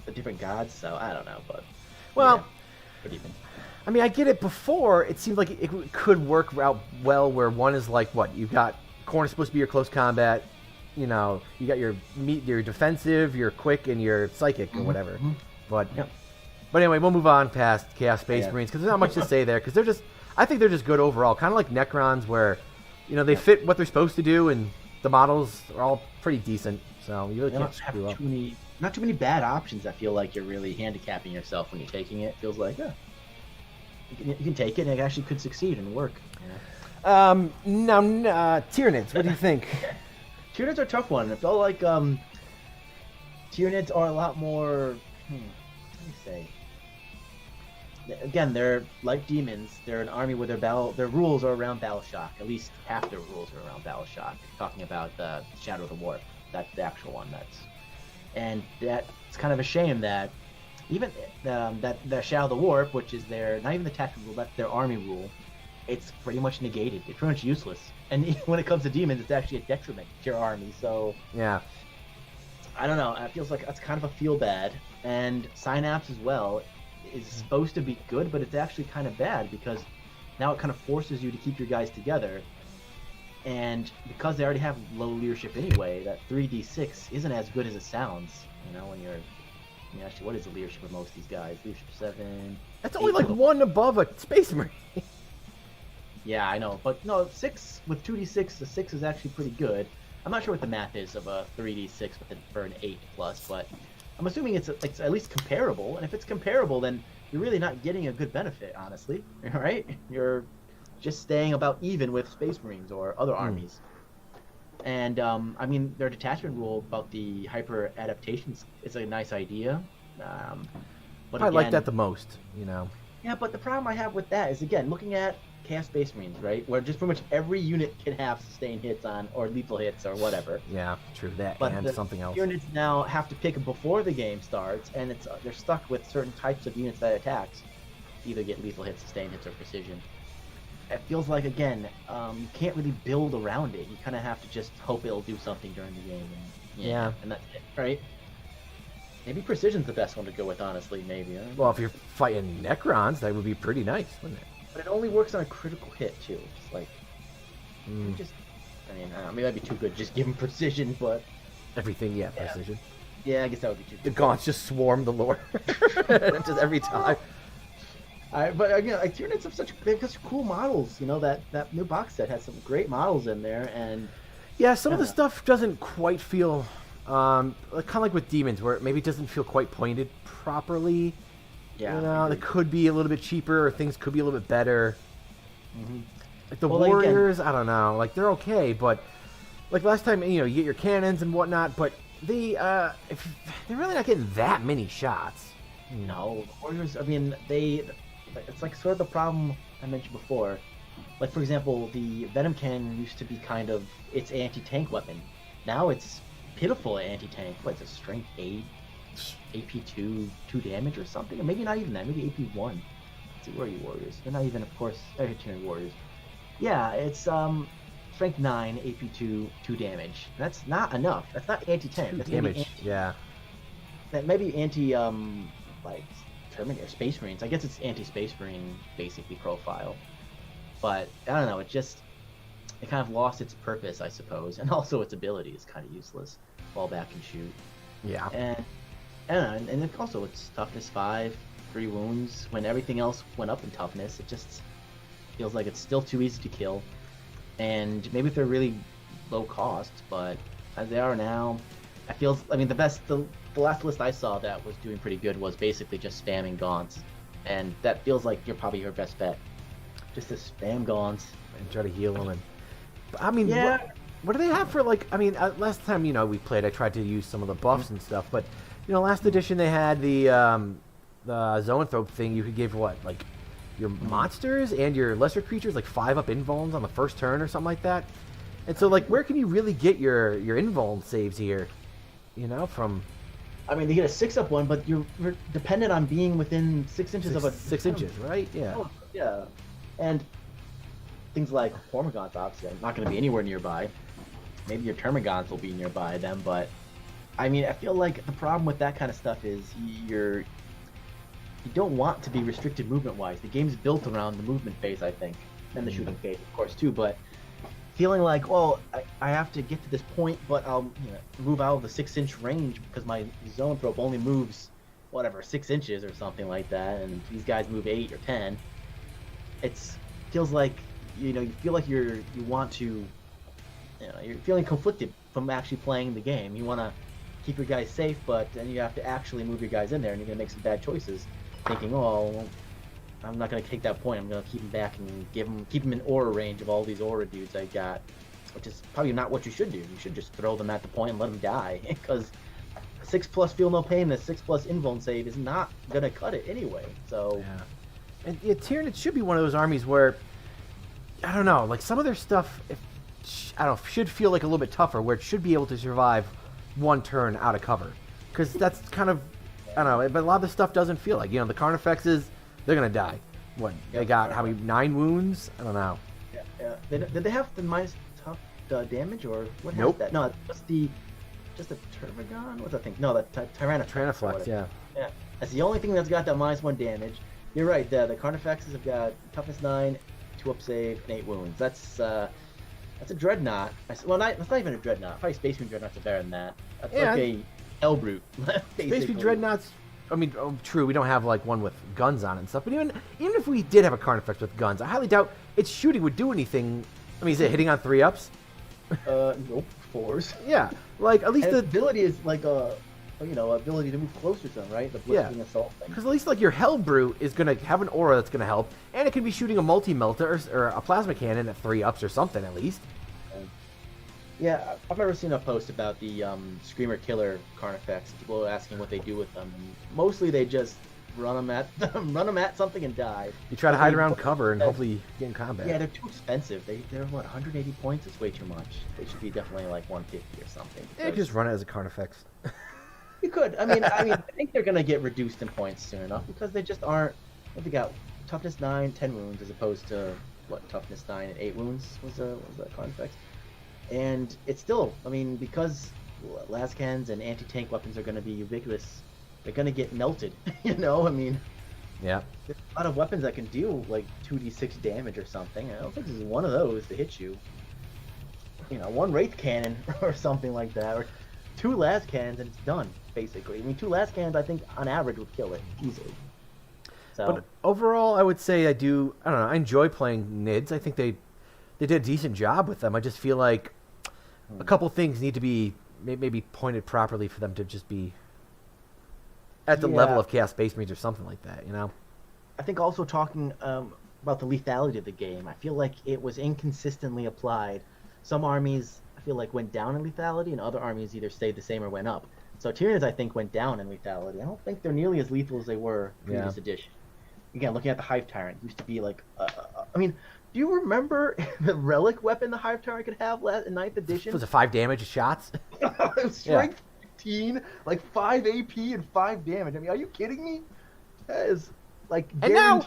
The different gods, so I don't know, but well, yeah, what do you think? I mean, I get it. Before it seemed like it could work out well, where one is like what you've got. Corn is supposed to be your close combat. You know, you got your defensive, your quick, and your psychic, or whatever. But anyway, we'll move on past Chaos Space Marines because there's not much to say there. Because I think they're just good overall. Kind of like Necrons, where you know they fit what they're supposed to do, and the models are all pretty decent. So you really can't screw up. Not too many bad options. I feel like you're really handicapping yourself when you're taking it. It feels like you can take it and it actually could succeed and work. You know? Now, Tyranids, what do you think? Tyranids are a tough one. I felt like Tyranids are a lot more. Let me say. Again, they're like demons. They're an army where their rules are around battle shock. At least half their rules are around battle shock. Talking about the Shadow of the Warp, that's the actual one. And that's kind of a shame that even that the Shadow of the Warp, which is not even the tactical rule, that's their army rule. It's pretty much negated. It's pretty much useless. And when it comes to demons, it's actually a detriment to your army. So Yeah. I don't know. It feels like that's kind of a feel bad. And Synapse as well is supposed to be good, but it's actually kind of bad because now it kind of forces you to keep your guys together. And because they already have low leadership anyway, that 3d6 isn't as good as it sounds. You know, when you're. I mean, actually, what is the leadership of most of these guys? Leadership 7. That's only 8 like total. one above a Space Marine. Yeah, I know, but no, 6 with 2d6, the 6 is actually pretty good. I'm not sure what the math is of a 3d6 for an 8 plus, but I'm assuming it's at least comparable. And if it's comparable, then you're really not getting a good benefit, honestly. Right? You're just staying about even with Space Marines or other armies. And I mean, their detachment rule about the hyper adaptations is a nice idea. But I again, like that the most, you know. yeah, but the problem I have with that is, again, looking at Chaos Space Marines, right? Where just pretty much every unit can have sustained hits on, or lethal hits, or whatever. Yeah, true, that But and the something else. units now have to pick before the game starts, and they're stuck with certain types of units that attacks. Either get lethal hits, sustained hits, or precision. It feels like, again, you can't really build around it. You kind of have to just hope it'll do something during the game. And, Yeah. And that's it, right? Maybe precision's the best one to go with, honestly, maybe. Well, if you're fighting Necrons, that would be pretty nice, wouldn't it? But it only works on a critical hit, too. Just like, I mean, I don't know, maybe that'd be too good. Just give him precision, but Everything, yeah, precision. yeah, I guess that would be too The good. Gaunts just swarm the lore. Just every time. But again, like Tyranids have they have such cool models. You know, that new box set has some great models in there, and Yeah, some of the stuff doesn't quite feel, kind of like with Demons, where it maybe doesn't feel quite pointed properly. yeah, You know, they could be a little bit cheaper, or things could be a little bit better. Like the Well, like, again- Warriors, I don't know. Like, they're okay, but like last time, you know, you get your cannons and whatnot, but they're really not getting that many shots. No, the Warriors. I mean, it's like sort of the problem I mentioned before. Like, for example, the Venom Cannon used to be kind of its anti-tank weapon. Now it's pitiful anti-tank. What, it's a strength 8, AP 2 damage or something? Or maybe not even that. Maybe AP 1. Let's see, where are you, Warriors? They're not even, of course, Tyranid Warriors. Yeah, it's strength 9, AP 2 damage. That's not enough. That's not anti-tank. 2 That's damage, yeah. That maybe anti like Terminator Space Marines. I guess it's anti-Space Marine basically profile. But I don't know, it kind of lost its purpose, I suppose, and also its ability is kind of useless. Fall back and shoot. Yeah. And I don't know, and also it's toughness 5, 3 wounds. When everything else went up in toughness, it just feels like it's still too easy to kill. And maybe if they're really low cost, but as they are now, the last list I saw that was doing pretty good was basically just spamming Gaunts. And that feels like you're probably your best bet. Just to spam Gaunts. And try to heal them. And I mean, Yeah. what do they have for, like, I mean, last time, you know, we played, I tried to use some of the buffs and stuff, but, you know, last edition they had the Zoanthrope thing. You could give, what, like, your monsters and your lesser creatures, like, 5-up invulns on the first turn or something like that. And so, like, where can you really get your invuln saves here? You know, from... I mean, they get a 6-up one, but you're dependent on being within 6 inches of a... 6 inches, right? Yeah. Oh, yeah. And things like Hormagaunts, obviously, are not going to be anywhere nearby. Maybe your Termagants will be nearby them, but... I mean, I feel like the problem with that kind of stuff is you don't want to be restricted movement-wise. The game's built around the movement phase, I think, and the shooting phase, of course, too, but... feeling like, well, I have to get to this point, but I'll move out of the 6-inch range because my Zoanthrope only moves, whatever, 6 inches or something like that, and these guys move 8 or 10. Feels like, you feel like you want to, you're feeling conflicted from actually playing the game. You want to keep your guys safe, but then you have to actually move your guys in there, and you're going to make some bad choices, thinking, oh, I'm not going to take that point. I'm going to keep him back and keep him in aura range of all these aura dudes I got, which is probably not what you should do. You should just throw them at the point and let them die, because 6+ feel no pain, the 6+ invuln save is not going to cut it anyway. So Yeah. And yeah, Tyranid should be one of those armies where, I don't know, like some of their stuff, should feel like a little bit tougher, where it should be able to survive one turn out of cover. Because that's kind of, I don't know, but a lot of the stuff doesn't feel like, the Carnifexes, they're going to die. What, they got, how many, 9 wounds? I don't know. yeah. Did they have the minus tough damage, or what has Nope. that? No, just a Termagon? What's that thing? No, the Tyrannoflex. Tyrannoflex, yeah. Yeah, that's the only thing that's got that -1 damage. You're right. The Carnifexes have got toughness 9, 2-up save, and 8 wounds. That's a dreadnought. Well, that's not even a dreadnought. Probably Space Marine dreadnoughts are better than that. That's Yeah. like a Hellbrute. Space Marine Dreadnoughts I mean, true, we don't have like one with guns on it and stuff. But even if we did have a Carnifex with guns, I highly doubt its shooting would do anything. I mean, is it hitting on 3-ups? Nope, 4s. Yeah, like at least And the its ability is like ability to move closer to them, right? The blistering assault thing. because at least like your Hellbrute is gonna have an aura that's gonna help, and it can be shooting a multi-melter or a plasma cannon at 3-ups or something at least. Yeah, I've never seen a post about the Screamer Killer Carnifex. People are asking what they do with them. And mostly they just run them at something and die. You try to hide around cover and hopefully get in combat. Yeah, they're too expensive. They're what, 180 points? It's way too much. They should be definitely like 150 or something. Yeah, you just run it as a Carnifex. You could. I mean, I think they're gonna get reduced in points soon enough because they just aren't. What they got? Toughness 9, 10 wounds, as opposed to what toughness 9 and 8 wounds was that Carnifex. And it's still, I mean, because lascans and anti-tank weapons are going to be ubiquitous, they're going to get melted, you know? I mean, Yeah. there's a lot of weapons that can deal, like, 2d6 damage or something. I don't think this is one of those to hit you. You know, one Wraith Cannon or something like that, or 2 lascans and it's done, basically. I mean, 2 lascans, I think, on average, would kill it, easily. So, But overall, I would say I don't know, I enjoy playing NIDS. I think they did a decent job with them. I just feel like a couple things need to be maybe pointed properly for them to just be at the level of Chaos Space Marines or something like that, you know? I think also talking about the lethality of the game, I feel like it was inconsistently applied. Some armies, I feel like, went down in lethality, and other armies either stayed the same or went up. So Tyranids, I think, went down in lethality. I don't think they're nearly as lethal as they were previous edition. Again, looking at the Hive Tyrant, used to be like, I mean, do you remember the relic weapon the Hive Tyrant could have in 9th edition? Was it 5 damage shots? Strength 15, like 5 AP and 5 damage. I mean, are you kidding me? That is like. And now,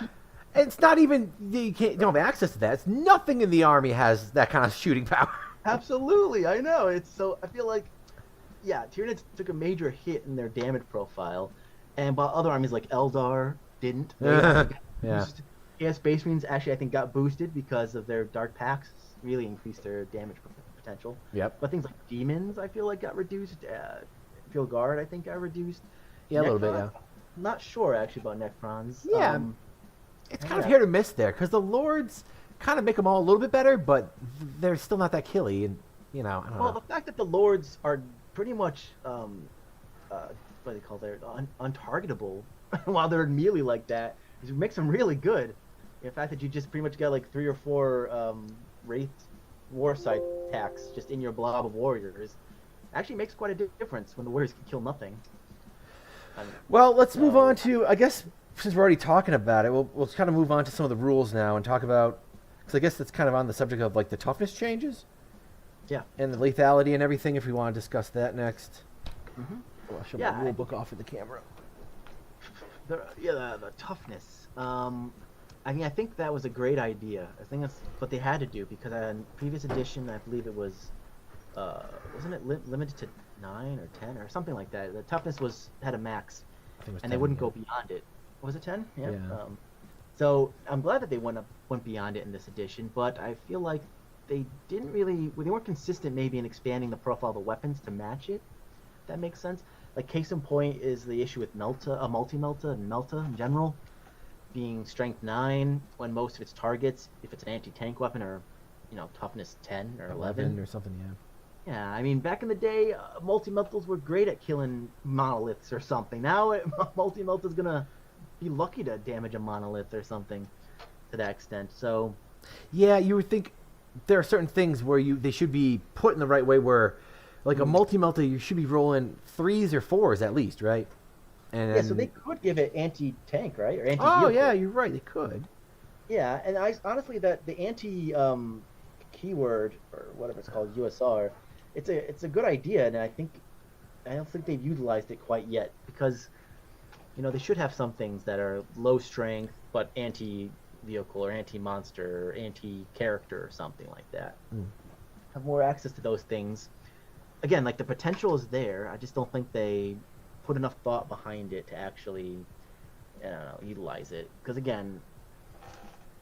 it's not even you don't have access to that. It's nothing in the army has that kind of shooting power. Absolutely, I know. It's so. I feel like, yeah, Tyranids took a major hit in their damage profile, and while other armies like Eldar didn't. Yeah. Chaos Space Marines actually, I think, got boosted because of their Dark Pacts. Really increased their damage potential. Yep. But things like Demons, I feel like, got reduced. Field Guard, I think, got reduced. Yeah, a little bit, yeah. Not sure, actually, about Necrons. Yeah. It's kind of hit or miss there, because the Lords kind of make them all a little bit better, but they're still not that killy, and, you know, I don't know. Well, the fact that the Lords are pretty much, what do they call it, untargetable, while they're melee like that, it makes them really good. The fact that you just pretty much got like 3 or 4 Wraith Warsight attacks just in your blob of warriors actually makes quite a difference when the warriors can kill nothing. Well, let's move on to, I guess, since we're already talking about it, we'll kind of move on to some of the rules now and talk about, because I guess that's kind of on the subject of like the toughness changes. Yeah. And the lethality and everything, if we want to discuss that next. Mm-hmm. Oh, I'll show my rule book off of the camera. The toughness. I mean, I think that was a great idea. I think that's what they had to do, because in previous edition, I believe it was, wasn't it limited to 9 or 10 or something like that? The toughness had a max, and 10, they wouldn't go beyond it. Was it 10? Yeah. So I'm glad that they went beyond it in this edition, but I feel like they they weren't consistent maybe in expanding the profile of the weapons to match it. If that makes sense. Like, case in point is the issue with multi-Melta and Melta in general, being strength 9 when most of its targets, if it's an anti-tank weapon, are, you know, toughness 10 or 11 or something, yeah. Yeah, I mean, back in the day, multi-Meltals were great at killing monoliths or something. Now, multi-Melta's gonna be lucky to damage a monolith or something to that extent, so. Yeah, you would think there are certain things where they should be put in the right way where, like a multi-Melta, you should be rolling 3s or 4s at least, right? And yeah, so they could give it anti-tank, right? Or anti-vehicle. Oh, yeah, you're right, they could. Yeah, and honestly, that the anti-keyword, or whatever it's called, USR, it's a good idea, and I don't think they've utilized it quite yet, because, you know, they should have some things that are low strength, but anti-vehicle, or anti-monster, or anti-character, or something like that. Have more access to those things. Again, like, the potential is there, I just don't think they put enough thought behind it to actually, I don't know, utilize it. Because again,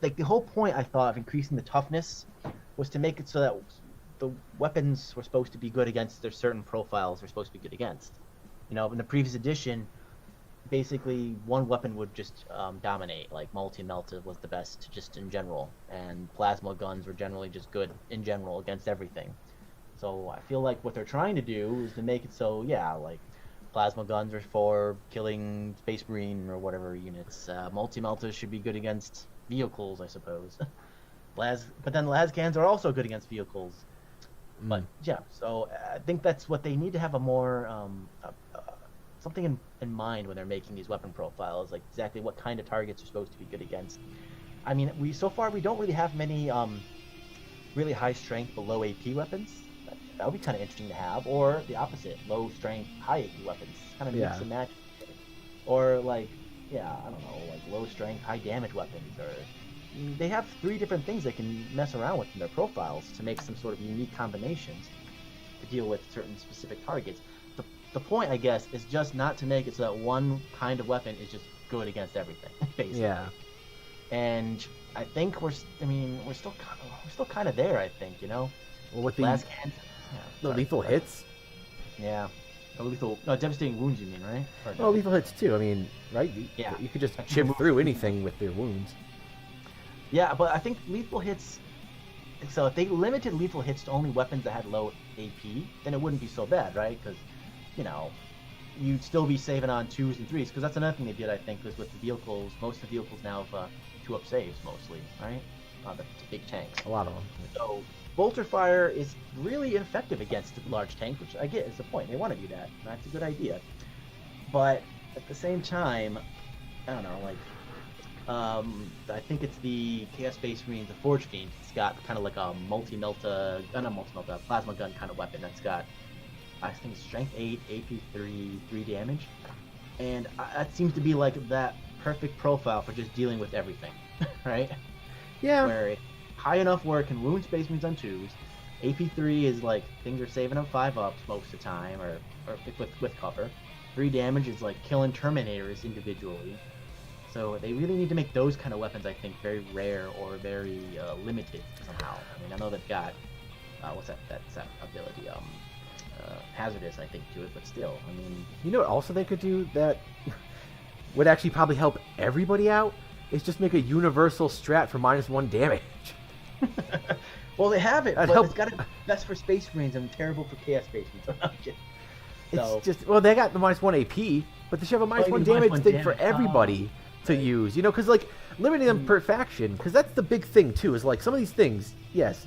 like, the whole point, I thought, of increasing the toughness was to make it so that the weapons were supposed to be good against their certain profiles were supposed to be good against. You know, in the previous edition, basically one weapon would just dominate. Like multi-melta was the best just in general, and plasma guns were generally just good in general against everything. So I feel like what they're trying to do is to make it so, yeah, like plasma guns are for killing Space Marine or whatever units. Multi-meltas should be good against vehicles, I suppose. But then las cannons are also good against vehicles. But yeah, so I think that's what they need to have a more something in mind when they're making these weapon profiles, like exactly what kind of targets are supposed to be good against. I mean, we don't really have many really high strength below AP weapons. That would be kind of interesting to have, or the opposite, low strength, high AP weapons, kind of mix and match. Or like, yeah, I don't know, like low strength, high damage weapons, or they have 3 different things they can mess around with in their profiles to make some sort of unique combinations to deal with certain specific targets. The point, I guess, is just not to make it so that one kind of weapon is just good against everything, basically. Yeah. And I think we're still kind of there. I think, you know. Well, with the lethal hits. Yeah. Devastating wounds. You mean, right? Well, lethal hits too. I mean, right? You could just chip through anything with their wounds. Yeah, but I think lethal hits. So if they limited lethal hits to only weapons that had low AP, then it wouldn't be so bad, right? Because, you know, you'd still be saving on 2s and 3s. Because that's another thing they did, I think, was with the vehicles. Most of the vehicles now have 2-up saves, mostly, right? The big tanks. A lot of them. So bolter fire is really effective against large tanks, which I get is the point. They want to do that. That's a good idea. But at the same time, I don't know, like, I think it's the Chaos Space Marines, the Forge Fiend. It's got kind of like a plasma gun kind of weapon that's got, I think, strength 8, AP 3 damage. And that seems to be like that perfect profile for just dealing with everything, right? Yeah. Where it's high enough where it can wound Space Marines on 2s. AP 3 is like things are saving up 5-ups most of the time, or with cover. 3 damage is like killing Terminators individually. So they really need to make those kind of weapons, I think, very rare or very limited somehow. I mean, I know they've got what's that ability? Hazardous, I think, to it, but still, I mean. You know what also they could do that would actually probably help everybody out? Is just make a universal strat for -1 damage. Well, they have it, but it's got to best for Space Marines and terrible for Chaos Space Marines. It's just, well, they got the -1 AP, but they should have a -1 damage thing for everybody to use, you know, because like limiting them per faction, because that's the big thing too, is like some of these things, yes,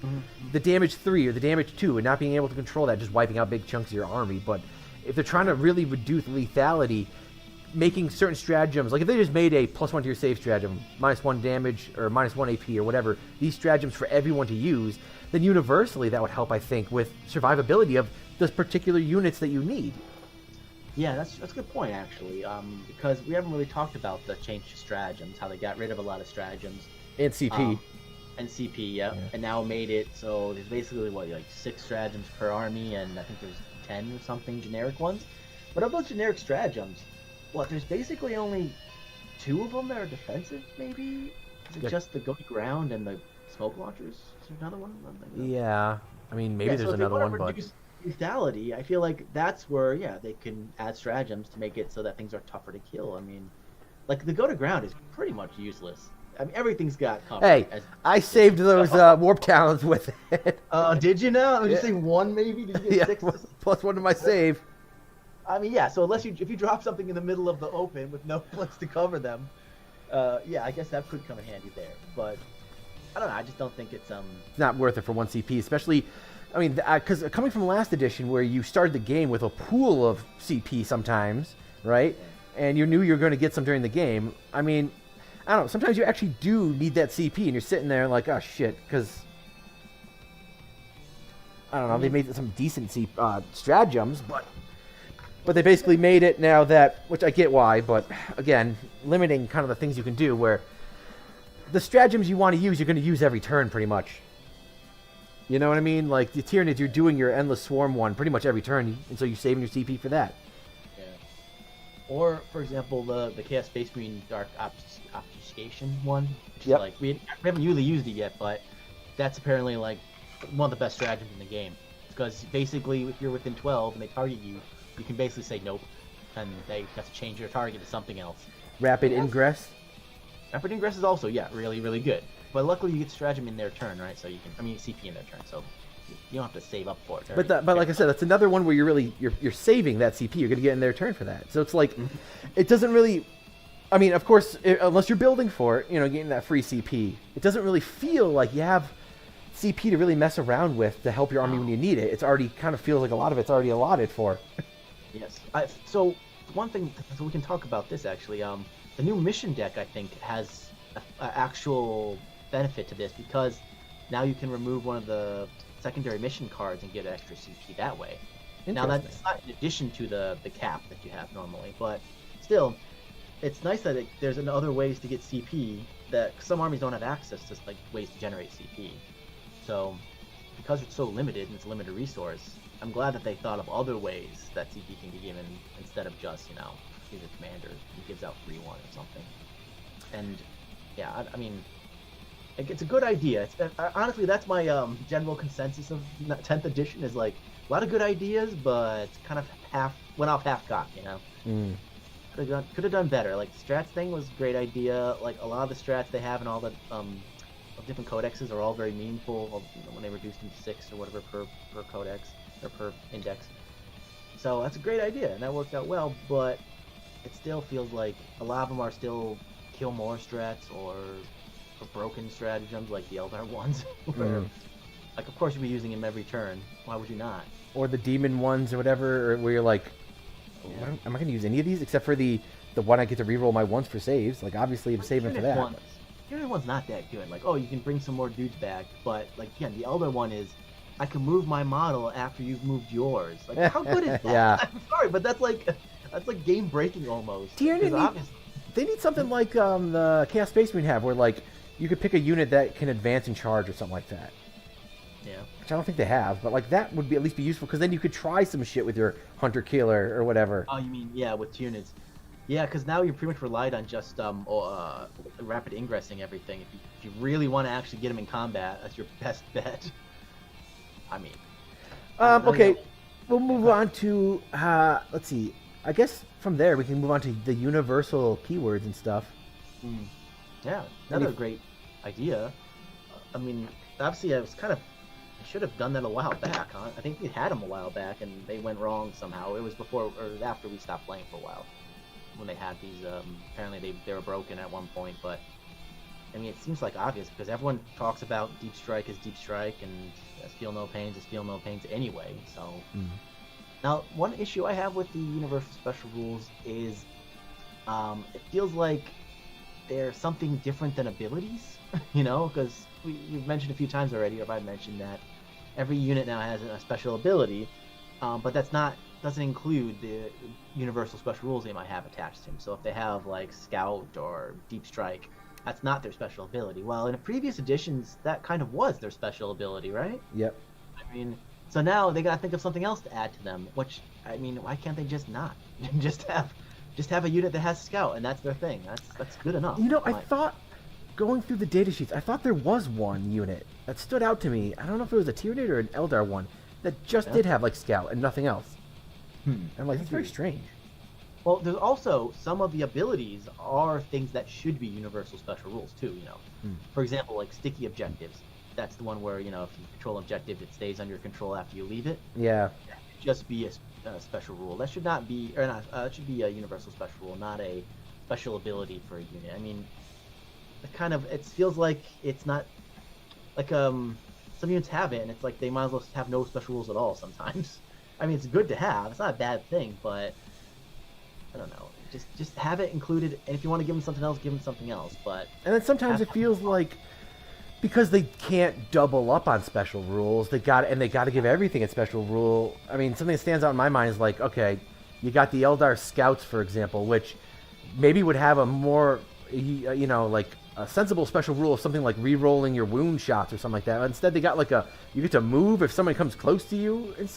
the damage 3 or the damage 2 and not being able to control that, just wiping out big chunks of your army. But if they're trying to really reduce lethality, making certain stratagems, like if they just made a +1 to your save stratagem, -1 damage or -1 AP or whatever, these stratagems for everyone to use, then universally that would help, I think, with survivability of those particular units that you need. Yeah, that's a good point, actually, because we haven't really talked about the change to stratagems, how they got rid of a lot of stratagems. And CP. Yeah. And now made it so there's basically, like 6 stratagems per army, and I think there's 10 or something generic ones. But of those generic stratagems, there's basically only 2 of them that are defensive, maybe? Is it just the go to ground and the smoke launchers? Is there another one? Yeah, I mean, maybe there's another one, but... lethality, I feel like that's where, they can add stratagems to make it so that things are tougher to kill. I mean, like, the go to ground is pretty much useless. I mean, everything's got cover. Hey, I saved those warp talons with it. Did you now? I'm just saying 1 maybe? Did you get 6? +1 to my save. I mean, yeah, so if you drop something in the middle of the open with no place to cover them, I guess that could come in handy there. But, I don't know, I just don't think it's... not worth it for 1 CP, especially... I mean, because coming from last edition where you started the game with a pool of CP sometimes, right? And you knew you were going to get some during the game. I mean, I don't know. Sometimes you actually do need that CP, and you're sitting there like, oh, shit, because... I don't know, they made some decent stratagems, but they basically made it now that... Which I get why, but again, limiting kind of the things you can do where... The stratagems you want to use, you're going to use every turn pretty much. You know what I mean? Like, the Tyranids, you're doing your Endless Swarm one pretty much every turn, and so you're saving your CP for that. Yeah. Or, for example, the Chaos Space Marine Dark Obfuscation one. Which is like, we haven't really used it yet, but that's apparently, like, one of the best stratagems in the game. Because, basically, if you're within 12 and they target you, you can basically say nope. and they have to change your target to something else. Rapid ingress. Rapid ingress is also, really, really good. But luckily you get stratagem in their turn, right? So CP in their turn, so you don't have to save up for it. But like I said, that's another one where you're saving that CP. You're going to get in their turn for that. So it's like, it doesn't really. I mean, of course, unless you're building for it, getting that free CP, it doesn't really feel like you have CP to really mess around with to help your army when you need it. It's already kind of feels like a lot of it's already allotted for. Yes. So one thing, so we can talk about this actually. The new mission deck, I think, has an actual benefit to this because now you can remove one of the secondary mission cards and get extra CP that way. Now that's not in addition to the cap that you have normally, but still, it's nice that there's other ways to get CP that some armies don't have access to, like ways to generate CP. So because it's so limited and it's a limited resource, I'm glad that they thought of other ways that CP can be given instead of just, he's a commander, he gives out free one or something. And yeah, I mean, it's a good idea. Honestly, that's my general consensus of 10th edition is like a lot of good ideas, but kind of went off half-cocked, Could have done better. Like the strats thing was a great idea. Like a lot of the strats they have and all the different codexes are all very meaningful when they reduced them to 6 or whatever per codex or per index. So that's a great idea and that worked out well, but it still feels like a lot of them are still kill more strats or broken stratagems like the Eldar ones. Where, like, of course you'd be using them every turn. Why would you not? Or the demon ones or whatever, where you're like, am I going to use any of these except for the one I get to reroll my ones for saves? Like, obviously I'm saving for that. The other one's not that good. Like, oh, you can bring some more dudes back, but like again, the Elder one is, I can move my model after you've moved yours. Like, how good is that? Yeah. I'm sorry, but that's like game breaking almost. They need something like the Chaos Space Marine have, where like you could pick a unit that can advance and charge or something like that. Yeah. Which I don't think they have, but like that would be at least be useful because then you could try some shit with your Hunter Killer or whatever. Oh, you mean with units? Yeah, because now you're pretty much relied on just rapid ingressing everything. If you really want to actually get them in combat, that's your best bet. I mean. Okay, we'll move on to let's see. I guess from there we can move on to the universal keywords and stuff. Yeah, another great idea. I mean, obviously I should have done that a while back, huh? I think we had them a while back and they went wrong somehow. It was before or after we stopped playing for a while. When they had these, apparently they were broken at one point, but I mean, it seems like obvious because everyone talks about Deep Strike as Deep Strike and Feel No Pains as Feel No Pains anyway, so. Now, one issue I have with the Universal Special Rules is it feels like they're something different than abilities, because we've mentioned a few times already, or I've mentioned that every unit now has a special ability, but doesn't include the universal special rules they might have attached to them. So if they have like Scout or Deep Strike, that's not their special ability. Well, in the previous editions, that kind of was their special ability, right? Yep. I mean, so now they gotta think of something else to add to them. Which, I mean, why can't they just not just have a unit that has Scout and that's their thing? That's good enough. I thought going through the data sheets, I thought there was one unit that stood out to me. I don't know if it was a Tyranid or an Eldar one that just did have like Scout and nothing else. I'm like, that's very strange. Well, there's also some of the abilities are things that should be universal special rules too. For example, like sticky objectives. That's the one where if you control an objective, it stays under your control after you leave it. Yeah. That should just be a special rule. That should not be, or not. It should be a universal special rule, not a special ability for a unit. I mean, it feels like it's not like some units have it, and it's like they might as well have no special rules at all sometimes. I mean, it's good to have. It's not a bad thing, but I don't know. Just have it included, and if you want to give them something else, give them something else. But and then sometimes it feels like because they can't double up on special rules, they got to give everything a special rule. I mean, something that stands out in my mind is like, okay, you got the Eldar Scouts, for example, which maybe would have a more, like a sensible special rule of something like re-rolling your wound shots or something like that. Instead, they got like you get to move if somebody comes close to you, and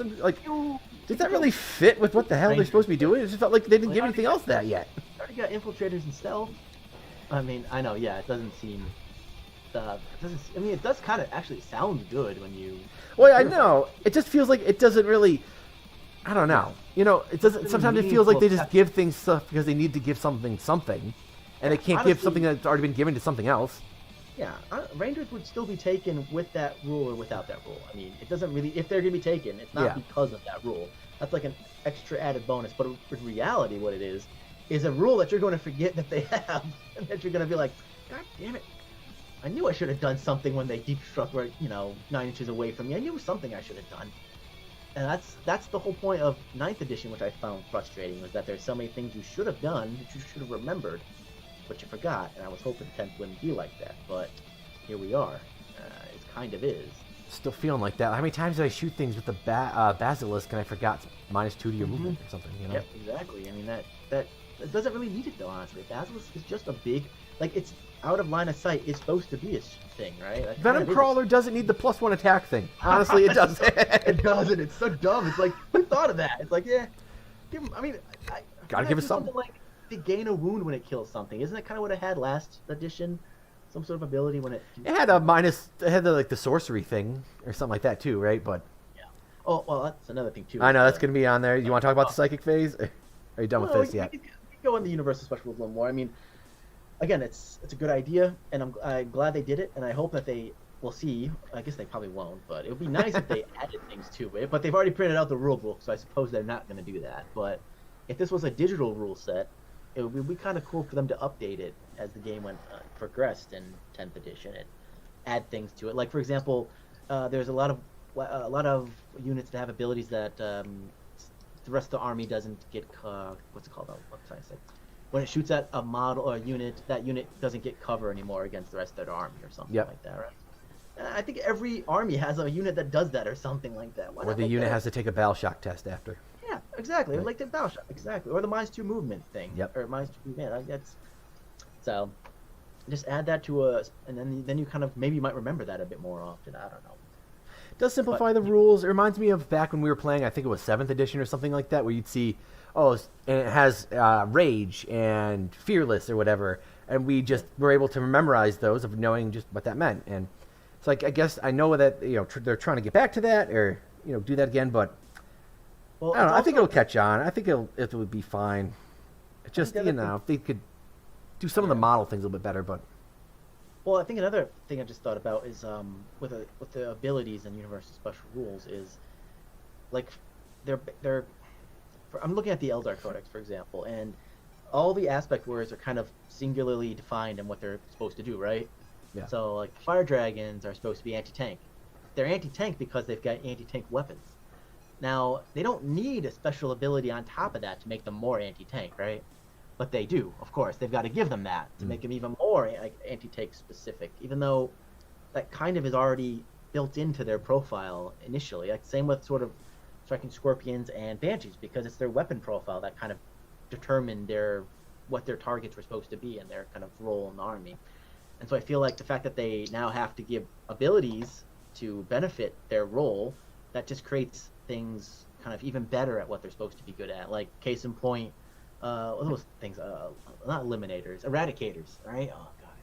does that really fit with what the hell they're supposed to be doing? It just felt like they didn't give anything else that yet. Already got infiltrators and stealth. I mean, I know, yeah, it doesn't seem. It does kind of actually sound good when you. Well, I know. It just feels like it doesn't really. I don't know. You know, it doesn't. Sometimes it feels like they just give things stuff because they need to give something, and they can't give something that's already been given to something else. Yeah, Rangers would still be taken with that rule or without that rule. I mean, it doesn't really. If they're going to be taken, it's not because of that rule. That's like an extra added bonus. But in reality, what it is a rule that you're going to forget that they have, and that you're going to be like, God damn it! I knew I should have done something when they deep struck right, 9 inches away from me. I knew something I should have done. And that's the whole point of 9th edition, which I found frustrating, was that there's so many things you should have done that you should have remembered, but you forgot. And I was hoping 10th wouldn't be like that, but here we are. It kind of is. Still feeling like that. How many times did I shoot things with the basilisk and I forgot -2 to your movement or something? Yep, exactly. I mean that doesn't really need it though. Honestly, basilisk is just a big, like, it's out of line of sight. It's supposed to be a thing, right? That Venom Crawler doesn't need the +1 attack thing. Honestly, it doesn't. It doesn't. It's so dumb. It's like, who thought of that? It's like, yeah. Gotta give it something. Like, they gain a wound when it kills something. Isn't that kind of what it had last edition? Some sort of ability when it. It had a minus. It had the sorcery thing or something like that too, right? But. Yeah. Oh well, that's another thing too. I know that's gonna be on there. You want to talk about the psychic phase? Are you done with this yet? We can go into the Universal Special Rules a little more. I mean, again, it's a good idea, and I'm glad they did it, and I hope that they will see. I guess they probably won't, but it would be nice if they added things to it. But they've already printed out the rule book, so I suppose they're not going to do that. But if this was a digital rule set, it would be kind of cool for them to update it as the game progressed in 10th edition and add things to it. Like, for example, there's a lot of units that have abilities that the rest of the army doesn't get. What's it called? What did I say? When it shoots at a model or a unit, that unit doesn't get cover anymore against the rest of their army or something like that, right? I think every army has a unit that does that or something like that. Or the unit has to take a battle shock test after. Yeah, exactly. Right. Like the battle shock, exactly. Or the -2 movement thing. Yep. Or -2 movement. That's so. Just add that to and then you kind of maybe might remember that a bit more often. I don't know. It does simplify the rules. It reminds me of back when we were playing. I think it was 7th edition or something like that, where you'd see. And it has Rage and Fearless or whatever, and we just were able to memorize those of knowing just what that meant. And it's like, I guess I know that they're trying to get back to that or do that again, but I don't know. I think it'll catch on. I think it would be fine. It's just if they could do some of the model things a little bit better, but. Well, I think another thing I just thought about is with the abilities and Universal Special Rules is like they're. I'm looking at the Eldar Codex, for example, and all the aspect words are kind of singularly defined in what they're supposed to do, right? Yeah. So, like, fire dragons are supposed to be anti-tank. They're anti-tank because they've got anti-tank weapons. Now, they don't need a special ability on top of that to make them more anti-tank, right? But they do, of course. They've got to give them that to make them even more anti-tank specific, even though that kind of is already built into their profile initially. Like, same with sort of striking scorpions and banshees, because it's their weapon profile that kind of determined what their targets were supposed to be and their kind of role in the army. And so I feel like the fact that they now have to give abilities to benefit their role, that just creates things kind of even better at what they're supposed to be good at. Like, case in point, those things, not eliminators, eradicators, right? Oh god,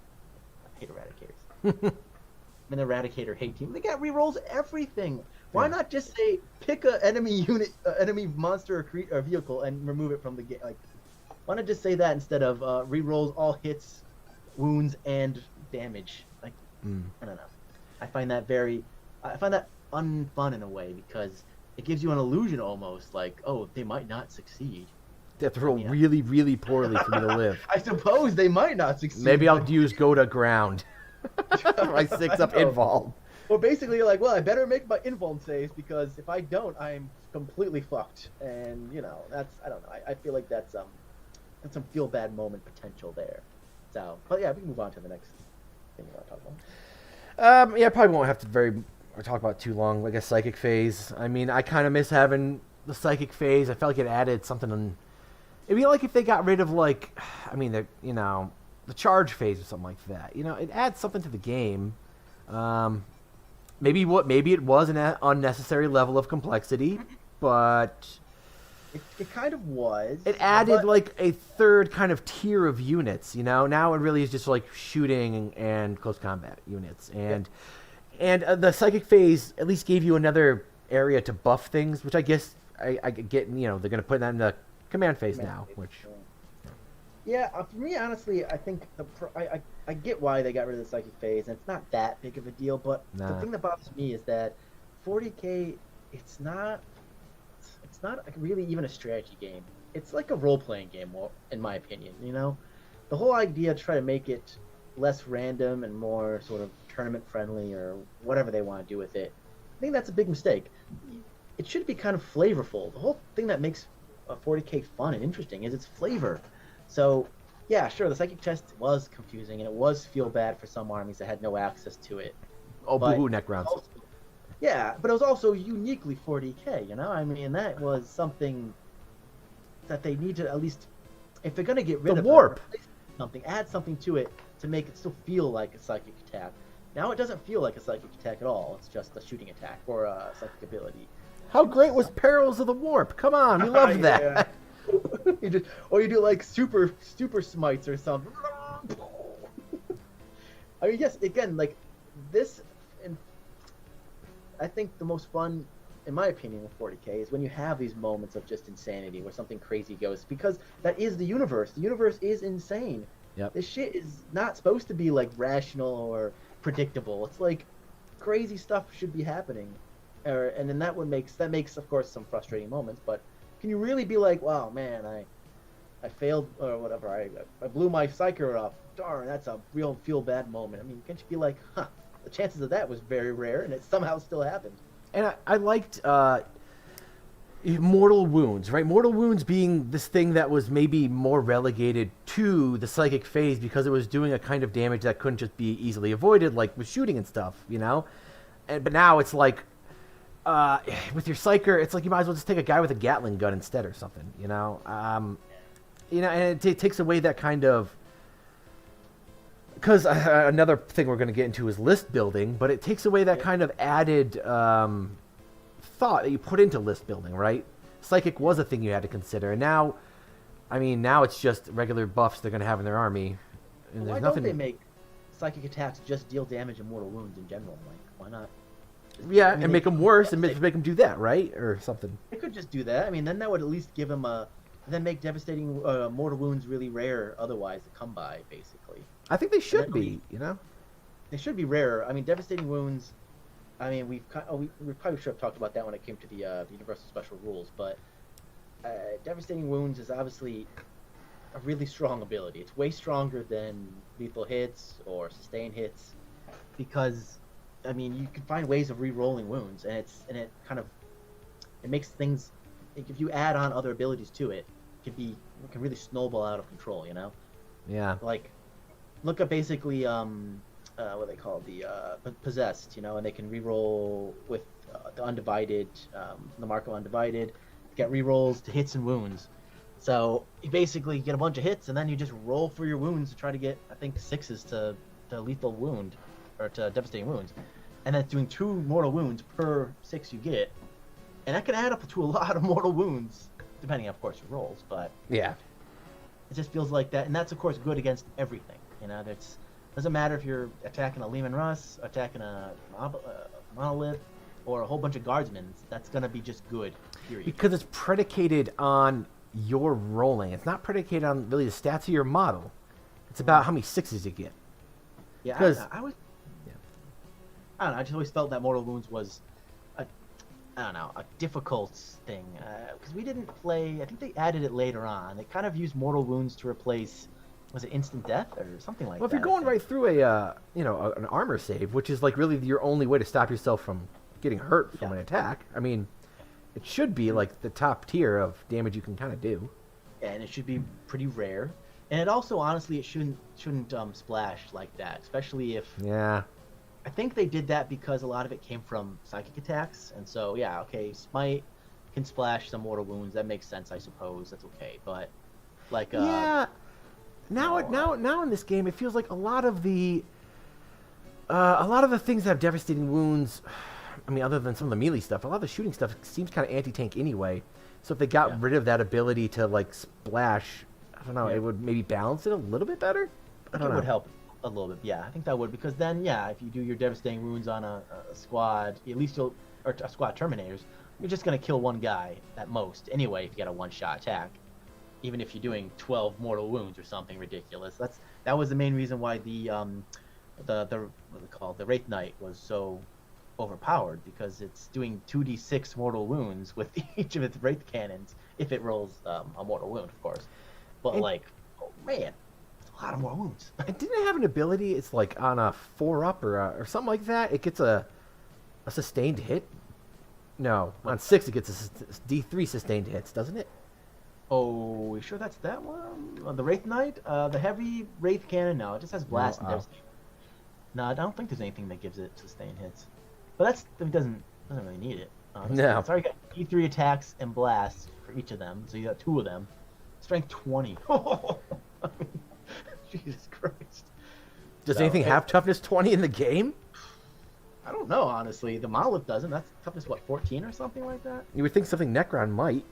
I hate eradicators. I'm an eradicator hate team. They got rerolls everything. Why not just say pick a enemy unit, enemy monster or vehicle and remove it from the game? Like, why not just say that instead of rerolls all hits, wounds, and damage? Like, I don't know. I find that unfun in a way, because it gives you an illusion almost, like, oh, they might not succeed. They have to roll really, really poorly for me to live. I suppose they might not succeed. Maybe I'll use go to ground. My 6 up invuln. Well, basically, you're like, well, I better make my invuln saves, because if I don't, I'm completely fucked. And that's, I don't know. I feel like that's some feel bad moment potential there. So, but yeah, we can move on to the next thing you want to talk about. I probably won't have to talk about it too long. Like a psychic phase. I mean, I kind of miss having the psychic phase. I felt like it added something. It'd be like if they got rid of the charge phase or something like that. It adds something to the game. Maybe it was an unnecessary level of complexity, but it kind of was. It added like a third kind of tier of units. Now it really is just like shooting and close combat units, and the psychic phase at least gave you another area to buff things, which I guess I get, they're going to put that in the command phase Command now, phase, which... Yeah, for me, honestly, I think I get why they got rid of the psychic phase, and it's not that big of a deal. But the Nah. thing that bothers me is that 40K, it's not really even a strategy game. It's like a role playing game, in my opinion. The whole idea to try to make it less random and more sort of tournament friendly or whatever they want to do with it. I think that's a big mistake. It should be kind of flavorful. The whole thing that makes a 40K fun and interesting is its flavor. So, yeah, sure, the psychic test was confusing, and it was feel bad for some armies that had no access to it. Oh, But boo-hoo, neck rounds. Yeah, but it was also uniquely 40K, I mean, that was something that they need to at least, if they're going to get rid The of warp. it, add something to it to make it still feel like a psychic attack. Now it doesn't feel like a psychic attack at all. It's just a shooting attack or a psychic ability. How great was Perils of the Warp? Come on, we loved that. Yeah. you do like super smites or something. I mean, yes, again, like this, and I think the most fun, in my opinion, with 40K is when you have these moments of just insanity where something crazy goes, because that is the universe. The universe is insane. Yep. This shit is not supposed to be like rational or predictable. It's like crazy stuff should be happening, and then that makes of course some frustrating moments, but. Can you really be like, wow, man, I failed or whatever, I blew my psyker up. Darn, that's a real feel bad moment. I mean, can't you be like, the chances of that was very rare, and it somehow still happened. And I liked Mortal Wounds, right? Mortal Wounds being this thing that was maybe more relegated to the psychic phase because it was doing a kind of damage that couldn't just be easily avoided, like with shooting and stuff, but now it's like, with your psyker, it's like you might as well just take a guy with a Gatling gun instead or something, and it takes away that kind of, because another thing we're going to get into is list building, but it takes away that kind of added thought that you put into list building, right? Psychic was a thing you had to consider, and now it's just regular buffs they're going to have in their army, and Why there's nothing. don't they make psychic attacks just deal damage and mortal wounds in general? Like, why not? Yeah, I mean, and make them worse, and make them do that, right, or something. They could just do that. I mean, then that would at least give them then make devastating mortal wounds really rare otherwise to come by, basically. I think they should be, They should be rarer. I mean, devastating wounds. I mean, we probably should have talked about that when it came to the universal special rules, but devastating wounds is obviously a really strong ability. It's way stronger than lethal hits or sustained hits, because I mean, you can find ways of re-rolling wounds, and it makes things. If you add on other abilities to it, it can really snowball out of control. Yeah. Like, look at basically what they call the possessed. And they can re-roll with the undivided, the mark of undivided, get re-rolls to hits and wounds. So you basically get a bunch of hits, and then you just roll for your wounds to try to get, I think, 6s to lethal wound or to devastating wounds. And that's doing 2 mortal wounds per 6 you get. And that can add up to a lot of mortal wounds, depending, of course, your rolls. But Yeah. it just feels like that. And that's, of course, good against everything. Doesn't matter if you're attacking a Lehman Russ, attacking a Monolith, or a whole bunch of guardsmen. That's going to be just good, period. Because it's predicated on your rolling. It's not predicated on really the stats of your model. It's about how many 6s you get. Yeah, I don't know. I just always felt that mortal wounds was a difficult thing, because we didn't play. I think they added it later on. They kind of used mortal wounds to replace, was it instant death or something like that? Well, if you're going right through an armor save, which is like really your only way to stop yourself from getting hurt from an attack, I mean, it should be like the top tier of damage you can kind of do. And it should be pretty rare. And it also, honestly, it shouldn't splash like that, especially if. Yeah. I think they did that because a lot of it came from psychic attacks, and so yeah, okay, Smite can splash some mortal wounds. That makes sense, I suppose. That's okay, but like yeah. Now in this game, it feels like a lot of the things that have devastating wounds. I mean, other than some of the melee stuff, a lot of the shooting stuff seems kind of anti-tank anyway. So if they got rid of that ability to like splash, I don't know, it would maybe balance it a little bit better. I don't know. It would help a little bit, yeah. I think that would, because then, if you do your devastating wounds on a squad, at least a squad Terminators, you're just gonna kill one guy at most anyway if you get a one-shot attack, even if you're doing 12 mortal wounds or something ridiculous. That was the main reason why the what they call the Wraith Knight was so overpowered, because it's doing 2d6 mortal wounds with each of its Wraith cannons if it rolls a mortal wound, of course. But oh man, it's a lot of more wounds. And didn't it have an ability? It's like on a 4-up or something like that. It gets a sustained hit. No, on 6 it gets a D3 sustained hits, doesn't it? Oh, we sure that's that one? The Wraith Knight? The heavy Wraith Cannon? No, it just has blast and devastation. No, I don't think there's anything that gives it sustained hits. But it doesn't really need it. No. Sorry, you got D3 attacks and blasts for each of them, so you got 2 of them. Strength 20. I mean, Jesus Christ. Does anything have toughness 20 in the game? I don't know, honestly. The Monolith doesn't. That's toughness, what, 14 or something like that? You would think something Necron might,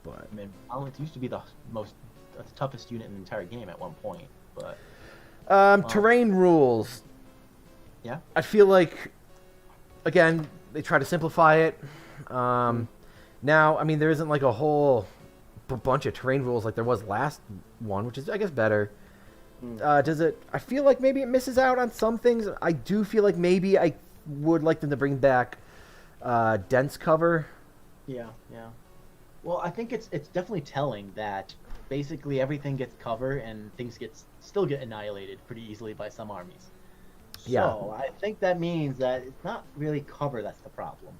but... I mean, Monolith used to be the toughest unit in the entire game at one point, but... terrain rules. Yeah? I feel like, again, they try to simplify it. Now, I mean, there isn't like a whole bunch of terrain rules like there was last one, which is, I guess, better. Does it? I feel like maybe it misses out on some things. I do feel like maybe I would like them to bring back dense cover. Yeah. Well, I think it's definitely telling that basically everything gets cover and things still get annihilated pretty easily by some armies. Yeah. So I think that means that it's not really cover that's the problem.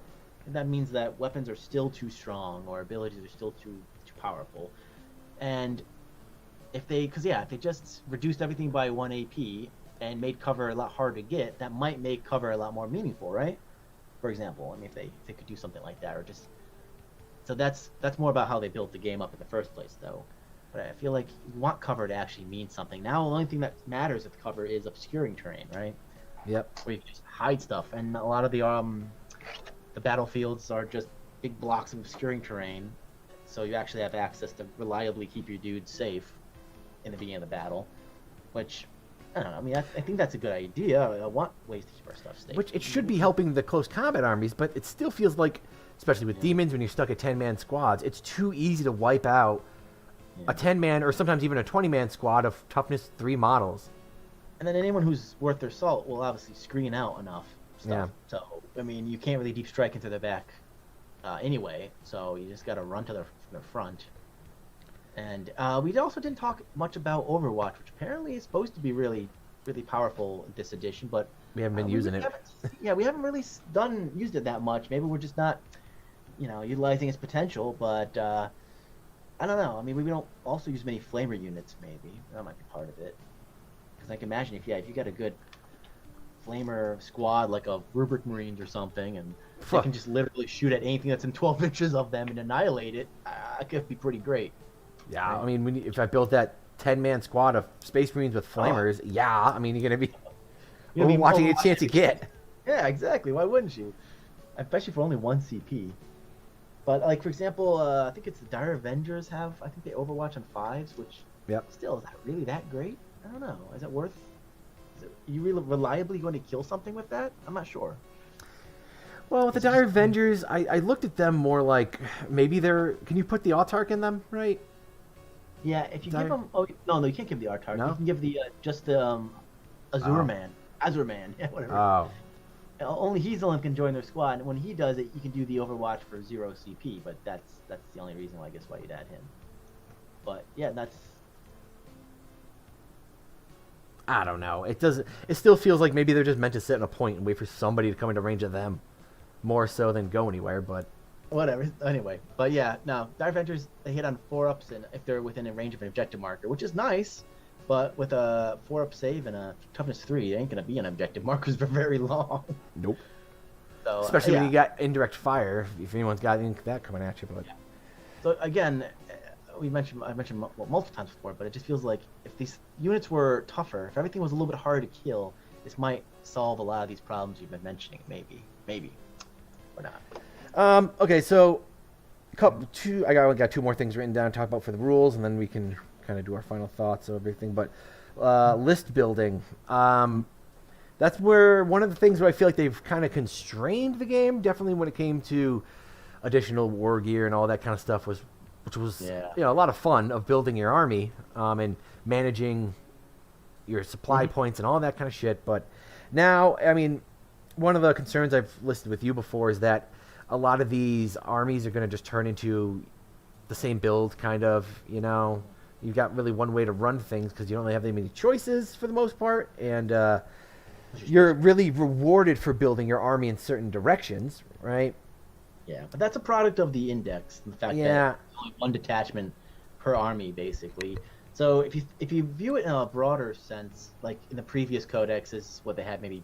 That means that weapons are still too strong or abilities are still too powerful. And if they just reduced everything by 1 AP and made cover a lot harder to get, that might make cover a lot more meaningful, right? For example, I mean, if they could do something like that, or just so that's more about how they built the game up in the first place, though. But I feel like you want cover to actually mean something. Now, the only thing that matters with cover is obscuring terrain, right? Yep. Where you can just hide stuff, and a lot of the battlefields are just big blocks of obscuring terrain, so you actually have access to reliably keep your dudes safe in the beginning of the battle, which, I don't know, I mean, I think that's a good idea. I want ways to keep our stuff safe. Which it should be helping the close combat armies, but it still feels like, especially with demons, when you're stuck at 10-man squads, it's too easy to wipe out a 10-man or sometimes even a 20-man squad of toughness 3 models. And then anyone who's worth their salt will obviously screen out enough stuff. Yeah. So, I mean, you can't really deep strike into their back anyway, so you just got to run to their front. And we also didn't talk much about Overwatch, which apparently is supposed to be really, really powerful in this edition, but we haven't been using it. We haven't really used it that much. Maybe we're just not, utilizing its potential. But I don't know. I mean, we don't also use many flamer units. Maybe that might be part of it. Because I can imagine if you got a good flamer squad like a Rubric Marines or something, and they can just literally shoot at anything that's in 12 inches of them and annihilate it, it could be pretty great. Yeah, I mean, if I built that 10-man squad of Space Marines with flamers, I mean, you're going to be watching a chance you get. Yeah, exactly. Why wouldn't you? Especially for only 1 CP. But, like, for example, I think it's the Dire Avengers I think they Overwatch on 5s, which still, is that really that great? I don't know. Is it worth... Are you really reliably going to kill something with that? I'm not sure. Well, with the Dire Avengers, I looked at them more like, maybe they're... Can you put the Autarch in them, right? Yeah, if you give them... Oh, no, you can't give the Autarch. No? You can give the just the Azure Man. Yeah, whatever. Oh. Only he's the one who can join their squad, and when he does it, you can do the Overwatch for 0 CP, but that's the only reason why you'd add him. But, yeah, that's... I don't know. It still feels like maybe they're just meant to sit in a point and wait for somebody to come into range of them, more so than go anywhere, but... Whatever. Anyway, but yeah, no, Dire Avengers, they hit on 4-ups and if they're within a range of an objective marker, which is nice, but with a 4-up save and a toughness 3, they ain't gonna be on objective markers for very long. Nope. So, especially when you got indirect fire, if anyone's got that coming at you. But so again, I mentioned multiple times before, but it just feels like if these units were tougher, if everything was a little bit harder to kill, this might solve a lot of these problems you've been mentioning. Maybe, or not. Okay, so I got 2 more things written down to talk about for the rules, and then we can kind of do our final thoughts of everything. But list building, that's where one of the things where I feel like they've kind of constrained the game. Definitely when it came to additional war gear and all that kind of stuff which was Yeah. a lot of fun of building your army and managing your supply points and all that kind of shit. But now, I mean, one of the concerns I've listed with you before is that a lot of these armies are going to just turn into the same build, kind of. You've got really one way to run things because you don't really have that many choices for the most part, and you're really rewarded for building your army in certain directions, right? Yeah, but that's a product of the index, the fact that there's only one detachment per army, basically. So if you view it in a broader sense, like in the previous codexes, what they had maybe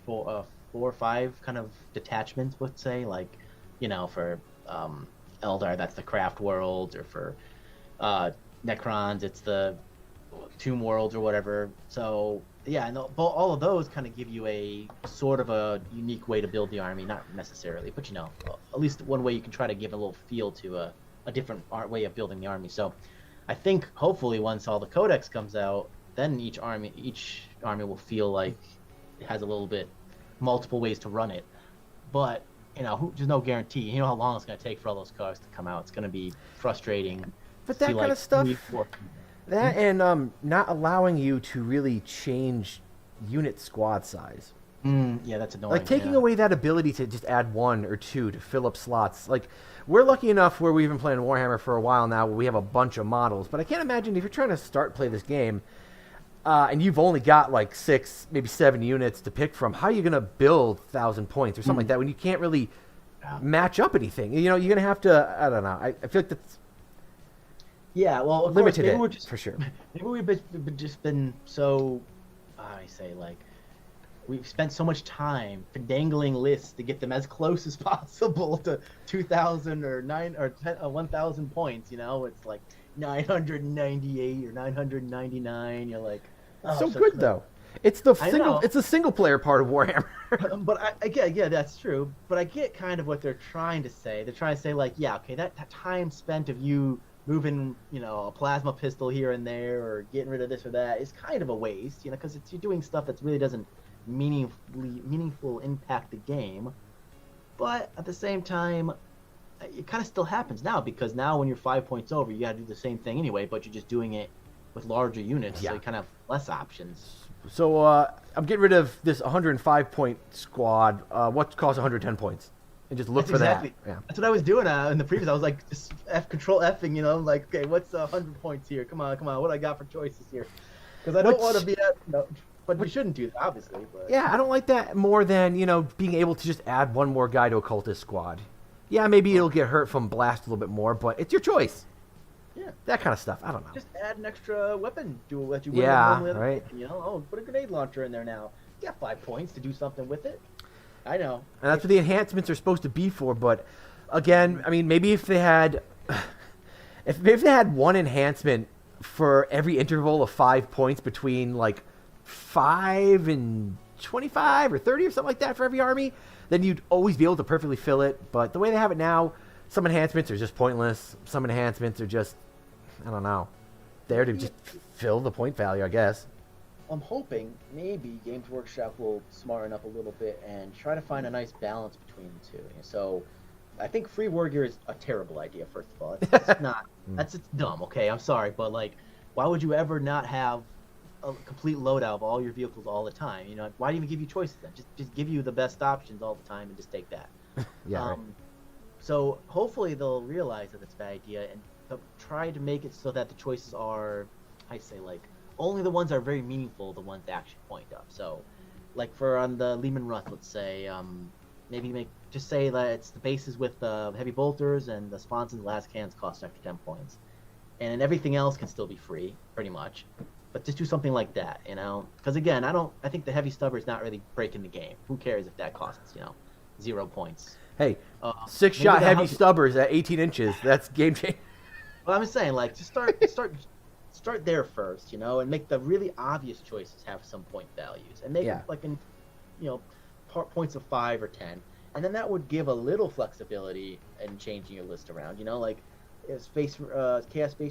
four or five kind of detachments, let's say, like, for Eldar, that's the Craft World, or for Necrons, it's the Tomb Worlds or whatever. So yeah, and all of those kind of give you a sort of a unique way to build the army, not necessarily, but at least one way you can try to give a little feel to a different way of building the army. So I think hopefully once all the codex comes out, then each army will feel like it has a little bit multiple ways to run it. But there's no guarantee. You know how long it's going to take for all those cards to come out. It's going to be frustrating. But that kind of stuff, that and not allowing you to really change unit squad size. Yeah, that's annoying. Like taking away that ability to just add one or two to fill up slots. Like, we're lucky enough where we've been playing Warhammer for a while now where we have a bunch of models. But I can't imagine if you're trying to play this game and you've only got like 6, maybe 7 units to pick from, how are you going to build 1,000 points or something like that when you can't really match up anything? You're going to have to, I don't know. I feel like that's... Yeah, well, of limited course, maybe for sure. Maybe we've just been so, we've spent so much time dangling lists to get them as close as possible to 2,000 or 1,000 points. It's like 998 or 999. You're like, so good though. It's the single player part of Warhammer. But I get, yeah, that's true. But I get kind of what they're trying to say. They're trying to say, like, yeah, okay, that time spent of you moving, a plasma pistol here and there, or getting rid of this or that, is kind of a waste, because you're doing stuff that really doesn't meaningful impact the game. But at the same time, it kind of still happens now, because now when you're 5 points over, you got to do the same thing anyway, but you're just doing it with larger units, so you kind of have less options. So I'm getting rid of this 105 point squad. What costs 110 points? And just look for that. Yeah. That's what I was doing in the previous. I was like, just control Fing, like, okay, what's 100 points here? Come on, what do I got for choices here? Because I don't want to be at, but we shouldn't do that, obviously. But. Yeah, I don't like that more than, being able to just add one more guy to a cultist squad. Yeah, maybe it'll get hurt from blast a little bit more, but it's your choice. Yeah. That kind of stuff. I don't know. Just add an extra weapon to what you would right. Put a grenade launcher in there now. You got 5 points to do something with it. I know. And that's what the enhancements are supposed to be for, but again, I mean, maybe if they had one enhancement for every interval of 5 points between like 5 and 25 or 30 or something like that for every army, then you'd always be able to perfectly fill it. But the way they have it now, some enhancements are just pointless. Some enhancements are just, I don't know, there to just fill the point value, I guess. I'm hoping maybe Games Workshop will smarten up a little bit and try to find a nice balance between the two. So I think free war gear is a terrible idea, first of all. It's not. It's dumb, okay? I'm sorry, but like, why would you ever not have a complete loadout of all your vehicles all the time? Why do you even give you choices then? Just give you the best options all the time and just take that. Yeah. Right. So hopefully they'll realize that it's a bad idea and they'll try to make it so that the choices are, only the ones that are very meaningful, the ones that actually point up. So, like on the Lehman Ruth, let's say, maybe just say that it's the bases with the heavy bolters and the spawns and the last cans cost extra 10 points, and everything else can still be free, pretty much. But just do something like that, Because again, I think the heavy stubber is not really breaking the game. Who cares if that costs 0 points? Hey, 6-shot heavy stubbers at 18 inches. That's game changer. Well, I'm saying, like, just start there first, and make the really obvious choices have some point values, and make it like in, points of 5 or 10, and then that would give a little flexibility in changing your list around. Like, Chaos Space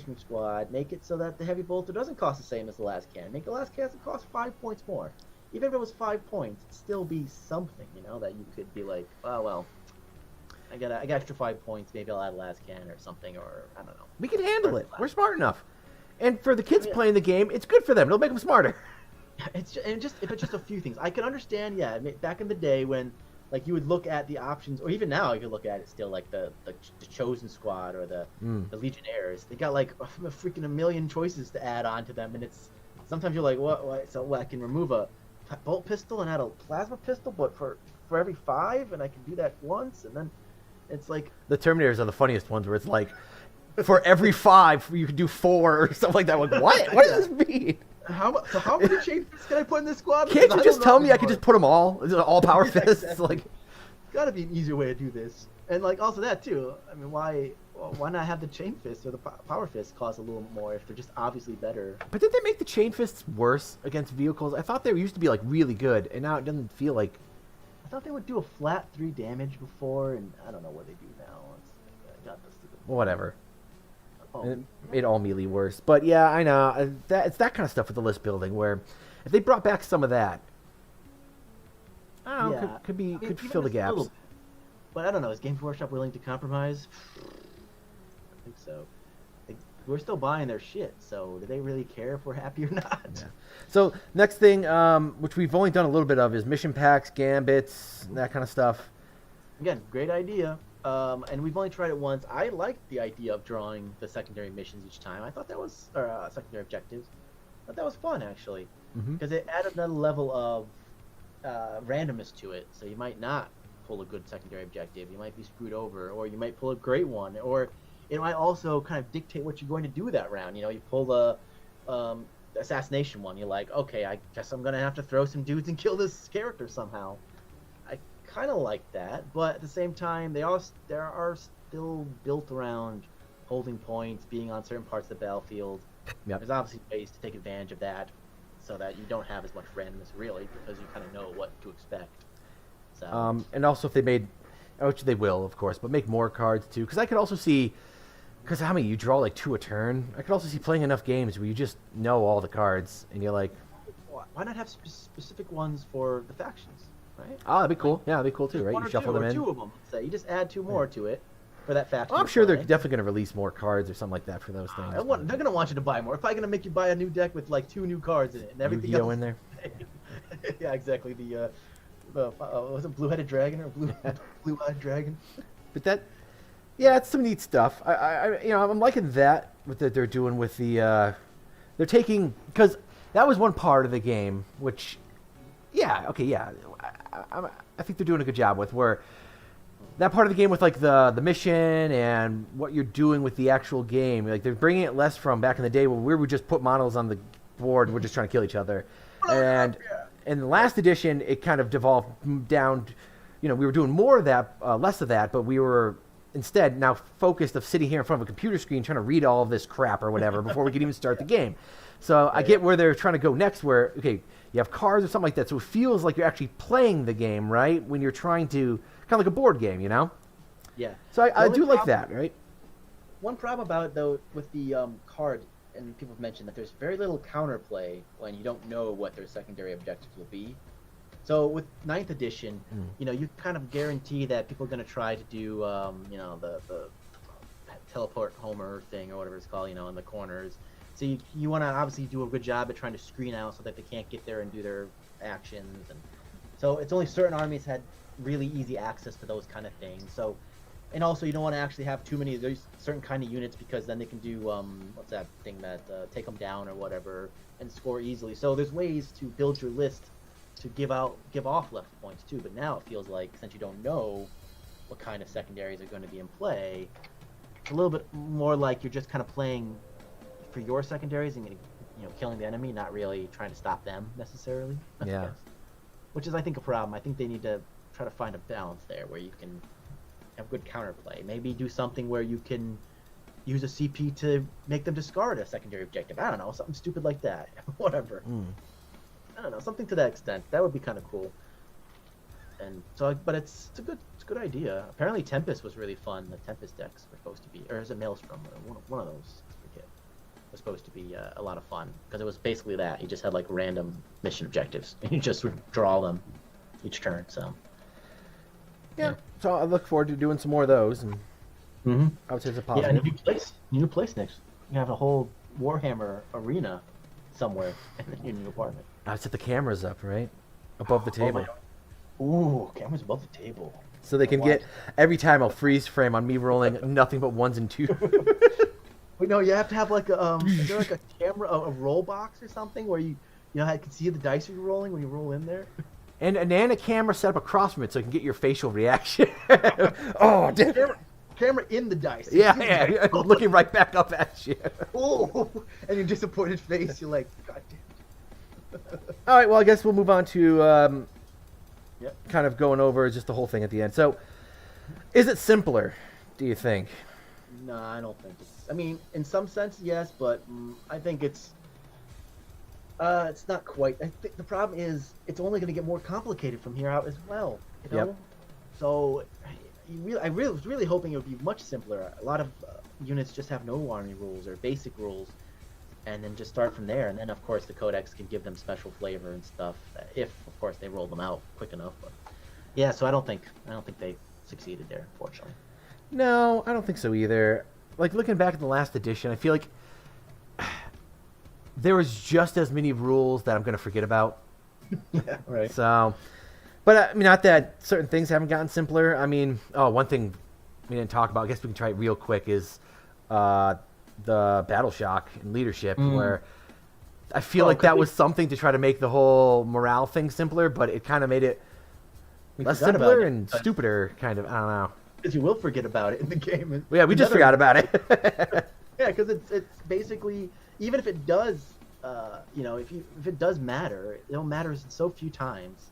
Marine Squad, make it so that the heavy bolter doesn't cost the same as the last cannon. Make the last cannon cost 5 points more. Even if it was 5 points, it'd still be something, that you could be like, oh well. I got extra 5 points. Maybe I'll add last can or something, or I don't know. We can handle it. We're smart enough. And for the kids playing the game, it's good for them. It'll make them smarter. It's just a few things. I can understand. Yeah, back in the day when like you would look at the options, or even now you could look at it still, like the chosen squad or the legionnaires. They got like a freaking a million choices to add on to them, and it's sometimes you're like, what? So I can remove a bolt pistol and add a plasma pistol, but for every 5, and I can do that once, and then it's like The Terminators are the funniest ones, where it's like, for every 5, you can do 4 or something like that. Like, what? What does this mean? how many chain fists can I put in this squad? Can't Because you I just don't tell know me I can just put them all? Is it all power Yeah, fists? exactly. Like, Gotta be an easier way to do this, and like also that too. I mean, why not have the chain fists or the power fists cost a little more if they're just obviously better? but did they make the chain fists worse against vehicles? I thought they used to be like really good, and now it doesn't feel like. I thought they would do a flat 3 damage before, and I don't know what they do now. I got this stupid. Whatever. Oh, And it made all melee worse. But yeah, I know. It's that kind of stuff with the list building where if they brought back some of that, I don't know, yeah. could I mean, could even fill the just a little gaps. bit. But I don't know. Is Games Workshop willing to compromise? I think so. We're still buying their shit, so do they really care if we're happy or not? Yeah. So next thing, which we've only done a little bit of, is mission packs, gambits, that kind of stuff. Again, great idea. And we've only tried it once. I liked the idea of drawing the secondary missions each time. I thought that was, or secondary objectives. I thought that was fun, actually. Mhm. Because it added another level of randomness to it. So you might not pull a good secondary objective. You might be screwed over, or you might pull a great one, or it might also kind of dictate what you're going to do that round. You know, you pull the assassination one. You're like, okay, I guess I'm going to have to throw some dudes and kill this character somehow. I kind of like that, but at the same time, they are still built around holding points, being on certain parts of the battlefield. Yep. There's obviously ways to take advantage of that, so that you don't have as much randomness, really, because you kind of know what to expect. So. And also if they made, which they will, of course, but make more cards too. Because I could also see, because how many, you draw like 2 a turn? I could also see playing enough games where you just know all the cards, and you're like, Why not have specific ones for the factions, right? oh, that'd be cool. Yeah, that'd be cool too, right? One You or shuffle two, them or in. 2 of them. Say you just add 2 more to it for that faction. Well, I'm to sure they're play. definitely going to release more cards or something like that for those things. They're gonna want you to buy more. If I'm gonna make you buy a new deck with like 2 new cards in it and everything Yu-Gi-Oh else. in there. Yeah, exactly. Was it blue-headed dragon or blue-eyed dragon? But that, yeah, it's some neat stuff. I'm liking that what they're doing with the, they're taking, because that was one part of the game which, yeah, okay, yeah, I think they're doing a good job with where that part of the game with like the mission and what you're doing with the actual game, like they're bringing it less from back in the day where we would just put models on the board and we're just trying to kill each other, and in the last edition it kind of devolved down. We were doing more of that, less of that, but we were instead now focused of sitting here in front of a computer screen trying to read all of this crap or whatever before we could even start the game. So I get where they're trying to go next, where, okay, you have cards or something like that, so it feels like you're actually playing the game, right? When you're trying to, kind of like a board game, Yeah. So I only do like problem- that, right? One problem about it, though, with the card, and people have mentioned that there's very little counterplay when you don't know what their secondary objectives will be. So with 9th edition, you kind of guarantee that people are going to try to do, the teleport Homer thing or whatever it's called, in the corners. So you want to obviously do a good job at trying to screen out so that they can't get there and do their actions. And so it's only certain armies had really easy access to those kind of things. So, and also you don't want to actually have too many of those certain kind of units because then they can do what's that thing that take them down or whatever and score easily. So there's ways to build your list to give off left points too. But now it feels like since you don't know what kind of secondaries are going to be in play, it's a little bit more like you're just kind of playing for your secondaries and killing the enemy, not really trying to stop them necessarily. Yeah. Which is, I think, a problem. I think they need to try to find a balance there where you can have good counterplay. Maybe do something where you can use a CP to make them discard a secondary objective. I don't know, something stupid like that. Whatever. I don't know, something to that extent. That would be kind of cool. And so, but it's a good idea. Apparently, Tempest was really fun. The Tempest decks were supposed to be, or is it Maelstrom? One of those. I forget. Was supposed to be a lot of fun because it was basically that you just had like random mission objectives and you just would draw them each turn. So Yeah. So I look forward to doing some more of those, and Mm-hmm. I would say it's a Yeah, and positive. a new place next. You have a whole Warhammer arena somewhere in your new apartment. I would set the cameras up right above the table, Ooh, cameras above the table. so they can Watch. get every time I'll freeze frame on me rolling nothing but ones and twos. Wait, no, you have to have like a is there like a camera, a roll box or something where you can see the dice you're rolling when you roll in there. And a camera set up across from it so you can get your facial reaction. Oh, damn. Camera in the dice. Yeah, yeah, looking right back up at you. Oh, and your disappointed face. You're like, God damn. All right, well, I guess we'll move on to Yep. kind of going over just the whole thing at the end. So, is it simpler, do you think? No, I don't think it's. I mean, in some sense, yes, but I think it's not quite. I think the problem is it's only going to get more complicated from here out as well. You know, Yep. so I was really hoping it would be much simpler. A lot of units just have no army rules or basic rules, and then just start from there. And then, of course, the codex can give them special flavor and stuff if, of course, they roll them out quick enough. But yeah, so I don't think they succeeded there, unfortunately. No, I don't think so either. Like, looking back at the last edition, I feel like there was just as many rules that I'm going to forget about. Yeah, right. So, but I mean, not that certain things haven't gotten simpler. I mean, one thing we didn't talk about, I guess we can try it real quick, is the battle shock and leadership, where I feel like that was something to try to make the whole morale thing simpler, but it kind of made it less simpler and stupider, kind of. I don't know. Because you will forget about it in the game. Yeah, we just forgot about it. Yeah, because it's basically, even if it does, if it does matter, it'll matter so few times.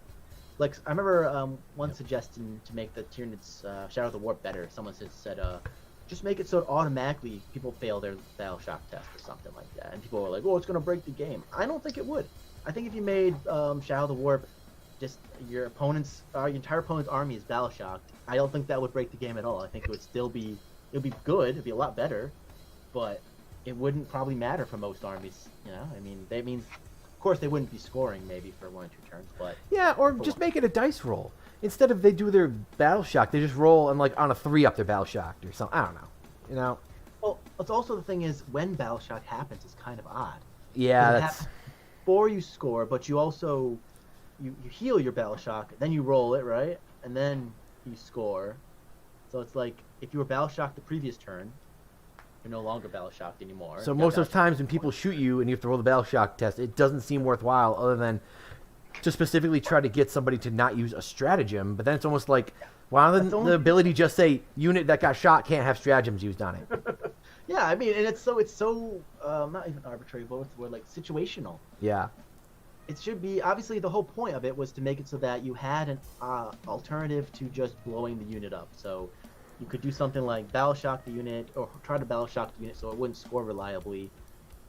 Like, I remember one suggestion to make the Tyranids Shadow of the Warp better. Someone said, just make it so it automatically people fail their battle shock test or something like that. And people were like, oh, it's going to break the game. I don't think it would. I think if you made Shadow of the Warp just your entire opponent's army is battle shocked, I don't think that would break the game at all. I think it would still be, it would be good, it'd be a lot better, but it wouldn't probably matter for most armies, you know? I mean, of course they wouldn't be scoring maybe for 1 or 2 turns, but... Yeah, or just make it a dice roll. Instead of they do their battle shock, they just roll and like on a 3 up their battle shocked or something. I don't know. You know? Well, it's also the thing is, when battle shock happens, it's kind of odd. Yeah, It that's... happens before you score, but you also... You heal your battle shock, then you roll it, right? And then you score. So it's like, if you were battle shocked the previous turn, you're no longer battle shocked anymore. So most of those times when people shoot you and you have to roll the battle shock test, it doesn't seem worthwhile other than to specifically try to get somebody to not use a stratagem. But then it's almost like, why doesn't the ability just say, unit that got shot can't have stratagems used on it? Yeah, I mean, and it's so not even arbitrary, but what's the word, like situational. Yeah. It should be, obviously the whole point of it was to make it so that you had an alternative to just blowing the unit up. So you could do something like battle shock the unit, or try to battle shock the unit so it wouldn't score reliably,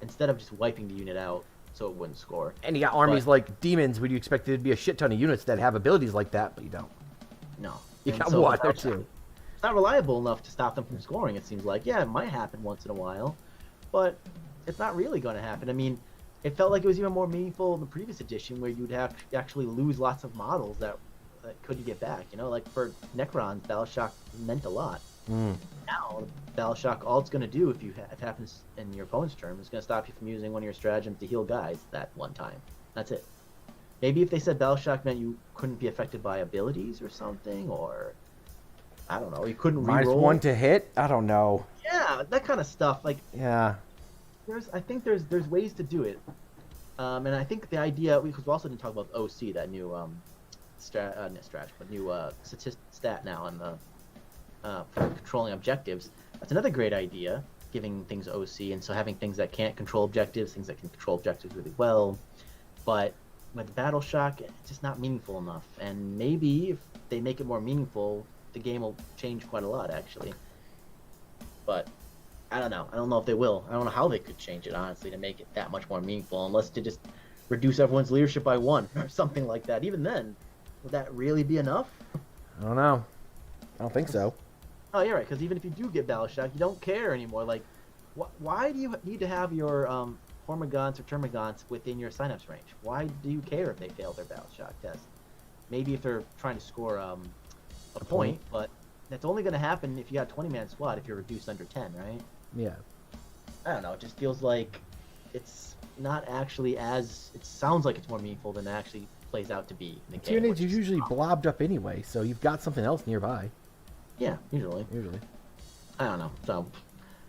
instead of just wiping the unit out so it wouldn't score. And you got armies like demons, where you expect there to be a shit ton of units that have abilities like that, but you don't. No. You And got so one or it's not- two. It's not reliable enough to stop them from scoring, it seems like. Yeah, it might happen once in a while, but it's not really going to happen. I mean, it felt like it was even more meaningful in the previous edition, where you'd have to actually lose lots of models that couldn't get back. You know, like for Necrons, Battle Shock meant a lot. Now, Battle Shock, all it's going to do if it happens in your opponent's turn, is going to stop you from using one of your stratagems to heal guys that one time. That's it. Maybe if they said Battle Shock meant you couldn't be affected by abilities or something, or I don't know, you couldn't reroll. -1 to hit? I don't know. Yeah, that kind of stuff. Like, Yeah. I think there's ways to do it, and I think the idea, because we also didn't talk about OC, that new stat now on the for controlling objectives. That's another great idea, giving things OC, and so having things that can't control objectives, things that can control objectives really well. But with Battle Shock, it's just not meaningful enough. And maybe if they make it more meaningful, the game will change quite a lot, actually. But I don't know. I don't know if they will. I don't know how they could change it, honestly, to make it that much more meaningful, unless to just reduce everyone's leadership by 1 or something like that. Even then, would that really be enough? I don't know. I don't think so. Oh, you're right, because even if you do get Battle Shock, you don't care anymore. Like, why do you need to have your Hormagaunts or Termagants within your synapse range? Why do you care if they fail their Battle Shock test? Maybe if they're trying to score a a point, but that's only going to happen if you got a 20-man squad if you're reduced under 10, right? Yeah. I don't know. It just feels like it's not actually as... It sounds like it's more meaningful than it actually plays out to be in the game. Tyranids are usually blobbed up anyway, so you've got something else nearby. Yeah, usually. Usually. I don't know. So,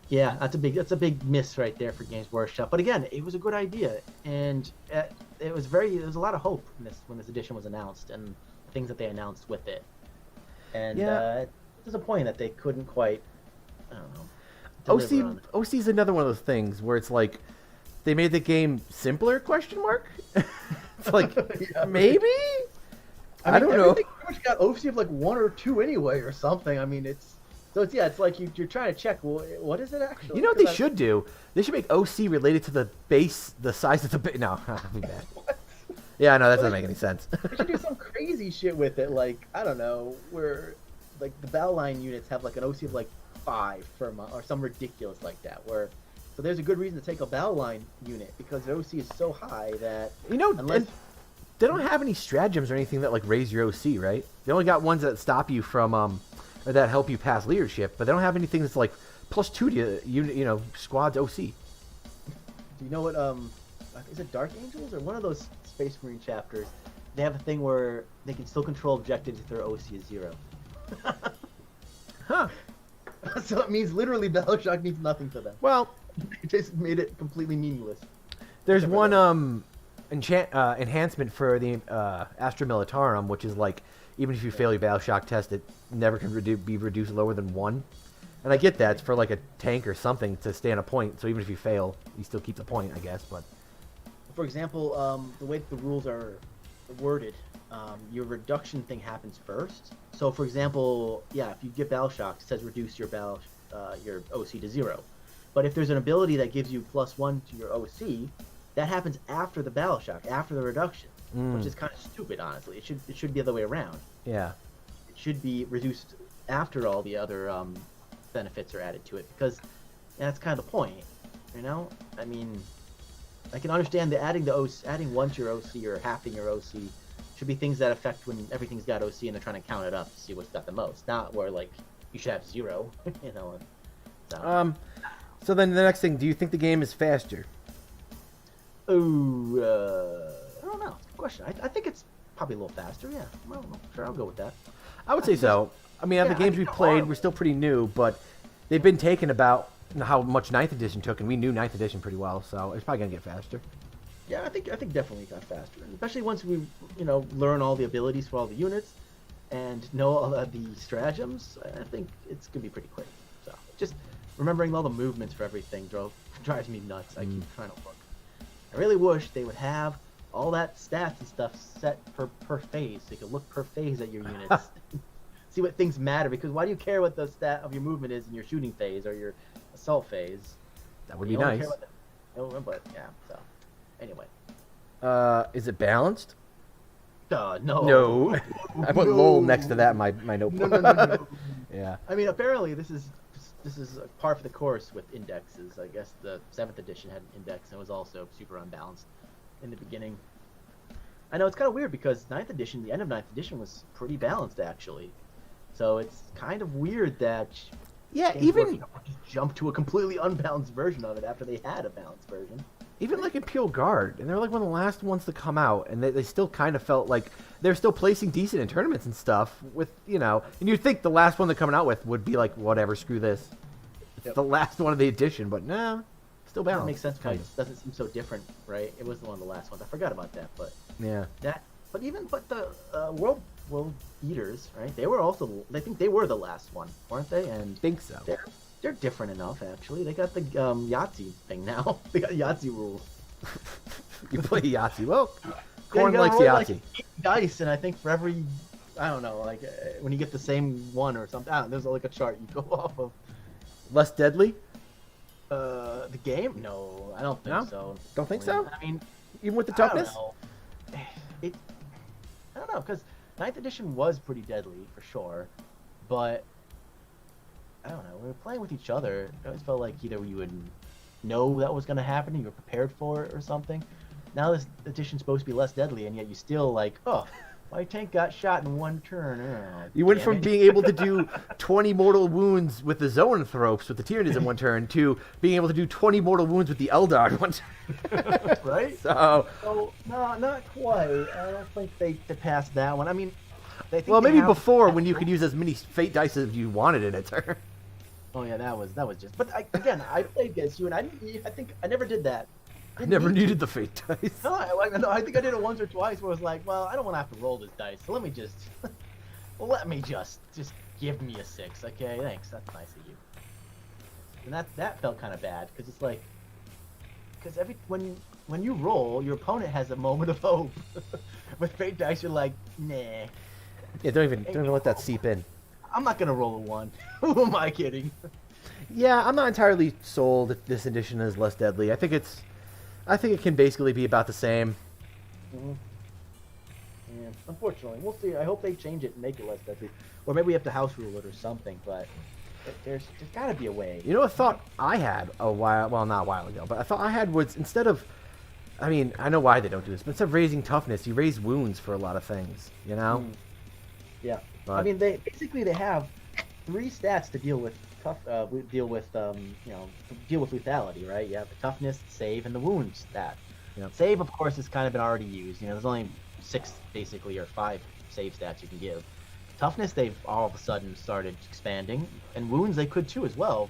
yeah, that's a big miss right there for Games Workshop. But again, it was a good idea, and there was a lot of hope in this when this edition was announced and things that they announced with it. And it's disappointing that they couldn't quite. I don't know. OC is another one of those things where it's like they made the game simpler? Question mark. It's like maybe. I don't know. Pretty much got OC of like 1 or 2 anyway, or something. I mean, it's like you're trying to check. Well, what is it actually? You know what they should do? They should make OC related to the base, the size of the base. No, that'd be bad. What? Yeah, no, that doesn't make any sense. They should do some crazy shit with it, like I don't know, where like the battle line units have like an OC of like 5 or some ridiculous like that. So there's a good reason to take a battle line unit because the OC is so high that unless they don't have any stratagems or anything that like raise your OC, right? They only got ones that stop you from or that help you pass leadership, but they don't have anything that's like +2 to squad's OC. Do you know what is it Dark Angels or one of those Space Marine chapters? They have a thing where they can still control objectives if their OC is 0. Huh. So it means literally Battle Shock means nothing to them. Well, It just made it completely meaningless. there's one enhancement for the Astra Militarum, which is like even if you fail your Battle Shock test, it never can be reduced lower than 1. And I get that it's for like a tank or something to stay on a point. So even if you fail, you still keep the point, I guess. But For example, the way the rules are worded, your reduction thing happens first. So, for example, if you get Battle Shock, it says reduce your your OC to 0. But if there's an ability that gives you +1 to your OC, that happens after the Battle Shock, after the reduction, which is kind of stupid, honestly. It should be the other way around. yeah, It should be reduced after all the other benefits are added to it, because that's kind of the point, I mean, I can understand that adding 1 to your OC or halving your OC should be things that affect when everything's got OC and they're trying to count it up to see what's got the most, not where like you should have 0, So. So then the next thing, do you think the game is faster? I don't know. It's a good question. I think it's probably a little faster. Yeah. Well, sure, I'll go with that. I would say so. I mean, the games we played were still pretty new, but they've been taken about how much 9th edition took, and we knew 9th edition pretty well, so it's probably gonna get faster. Yeah, I think definitely got faster, especially once we learn all the abilities for all the units and know all of the stratagems. I think it's gonna be pretty quick. So just remembering all the movements for everything drives me nuts. I keep trying to look. I really wish they would have all that stats and stuff set per phase, so you could look per phase at your units. See what things matter, because why do you care what the stat of your movement is in your shooting phase or your assault phase? That would be nice. But yeah, so anyway. Is it balanced? No. No. I put LOL next to that in my notebook. No. Yeah. I mean, apparently this is par for the course with indexes. I guess the 7th edition had an index and it was also super unbalanced in the beginning. I know it's kind of weird because the end of 9th edition was pretty balanced actually. So it's kind of weird that even jump to a completely unbalanced version of it after they had a balanced version. Even like Imperial Guard, and they're like one of the last ones to come out, and they still kind of felt like they're still placing decent in tournaments and stuff with, and you'd think the last one they're coming out with would be like, whatever, screw this. It's the last one of the edition, but nah, still balanced. That makes sense, kind of. It doesn't seem so different, right? It was one of the last ones. I forgot about that, but yeah. But the World Eaters, right? I think they were the last one, weren't they? And think so. They're different enough, actually. They got the Yahtzee thing now. They got Yahtzee rules. You play Yahtzee. Well, Corn likes Yahtzee. Like 8 dice, and I think for every, I don't know, like when you get the same one or something, there's like a chart you go off of. Less deadly? The game? No, I don't think so. Don't think so? I mean, even with the toughness? I don't know, because 9th edition was pretty deadly for sure, but I don't know. When we were playing with each other, it always felt like either you would know that was going to happen, and you were prepared for it, or something. Now this edition's supposed to be less deadly, and yet you still like, My tank got shot in one turn. Oh, You went damn from it. being able to do 20 mortal wounds with the Zoanthropes, with the Tyranids in one turn, to being able to do 20 mortal wounds with the Eldar in one turn. Right? So, So, no, not quite. I don't think they passed that one. I mean, they think well, they maybe have- before when you could use as many fate dice as you wanted in a turn. Oh yeah, that was just. But again, I played against you, and I think I never did that. I never needed the fate dice. No, I think I did it once or twice where I was like, well, I don't want to have to roll this dice, so let me just, just give me a 6, okay? Thanks, that's nice of you. And that felt kind of bad because it's like, because when you roll, your opponent has a moment of hope. With fate dice, you're like, nah, Yeah, don't even let that seep in. I'm not gonna roll a 1. Who am I kidding? Yeah, I'm not entirely sold that this edition is less deadly. I think it can basically be about the same. Mm-hmm. Yeah, unfortunately, we'll see. I hope they change it and make it less deadly, or maybe we have to house rule it or something. But there's got to be a way. You know, a thought I had not a while ago, but I thought I had was instead of, I mean, I know why they don't do this, but instead of raising toughness, you raise wounds for a lot of things, you know? Yeah. But, I mean, they have 3 stats to deal with deal with lethality, right? You have the toughness, save, and the wound stat. Yep. Save, of course, has kind of been already used. You know, there's only 6 basically or 5 save stats you can give. Toughness, they've all of a sudden started expanding, and wounds they could too as well.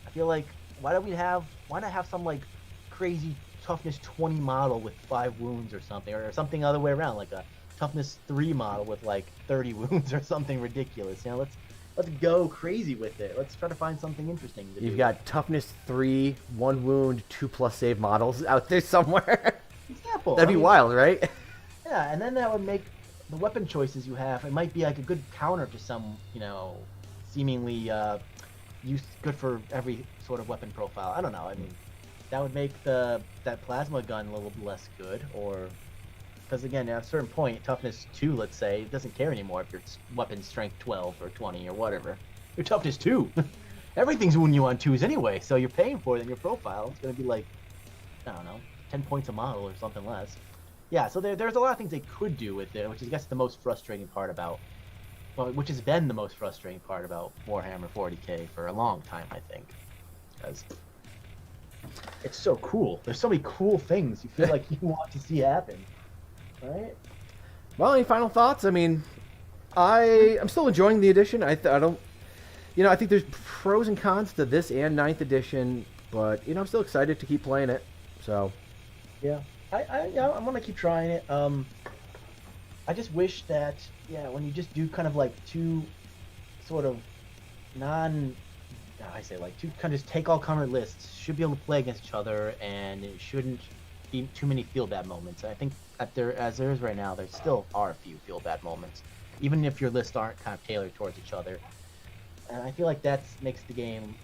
I feel like why not have some like crazy toughness 20 model with 5 wounds or something, or something other way around, like a toughness 3 model with like 30 wounds or something ridiculous. You know, let's go crazy with it. Let's try to find something interesting to do. You've got toughness 3, 1 wound, 2+ save models out there somewhere. Example. That'd be wild, right? Yeah, and then that would make the weapon choices you have. It might be like a good counter to some, seemingly good for every sort of weapon profile. I don't know. I mean, that would make that plasma gun a little less good, or because again, at a certain point, toughness 2, let's say, it doesn't care anymore if your weapon strength 12 or 20 or whatever. Your toughness 2. Everything's wounding you on 2s anyway, so you're paying for it in your profile. It's going to be like, I don't know, 10 points a model or something less. Yeah, so there's a lot of things they could do with it, which is, I guess, the most frustrating part about, which has been the most frustrating part about Warhammer 40k for a long time, I think. Because it's so cool. There's so many cool things you feel like you want to see happen. Right? Well, any final thoughts? I mean, I'm still enjoying the edition. I don't, I think there's pros and cons to this and 9th edition, but I'm still excited to keep playing it. So, yeah, I'm gonna keep trying it. I just wish that when you just do kind of like 2 sort of two kind of just take all counter lists should be able to play against each other, and it shouldn't be too many feel bad moments. I think as there is right now, there still are a few feel bad moments, even if your lists aren't kind of tailored towards each other. And I feel like that makes the game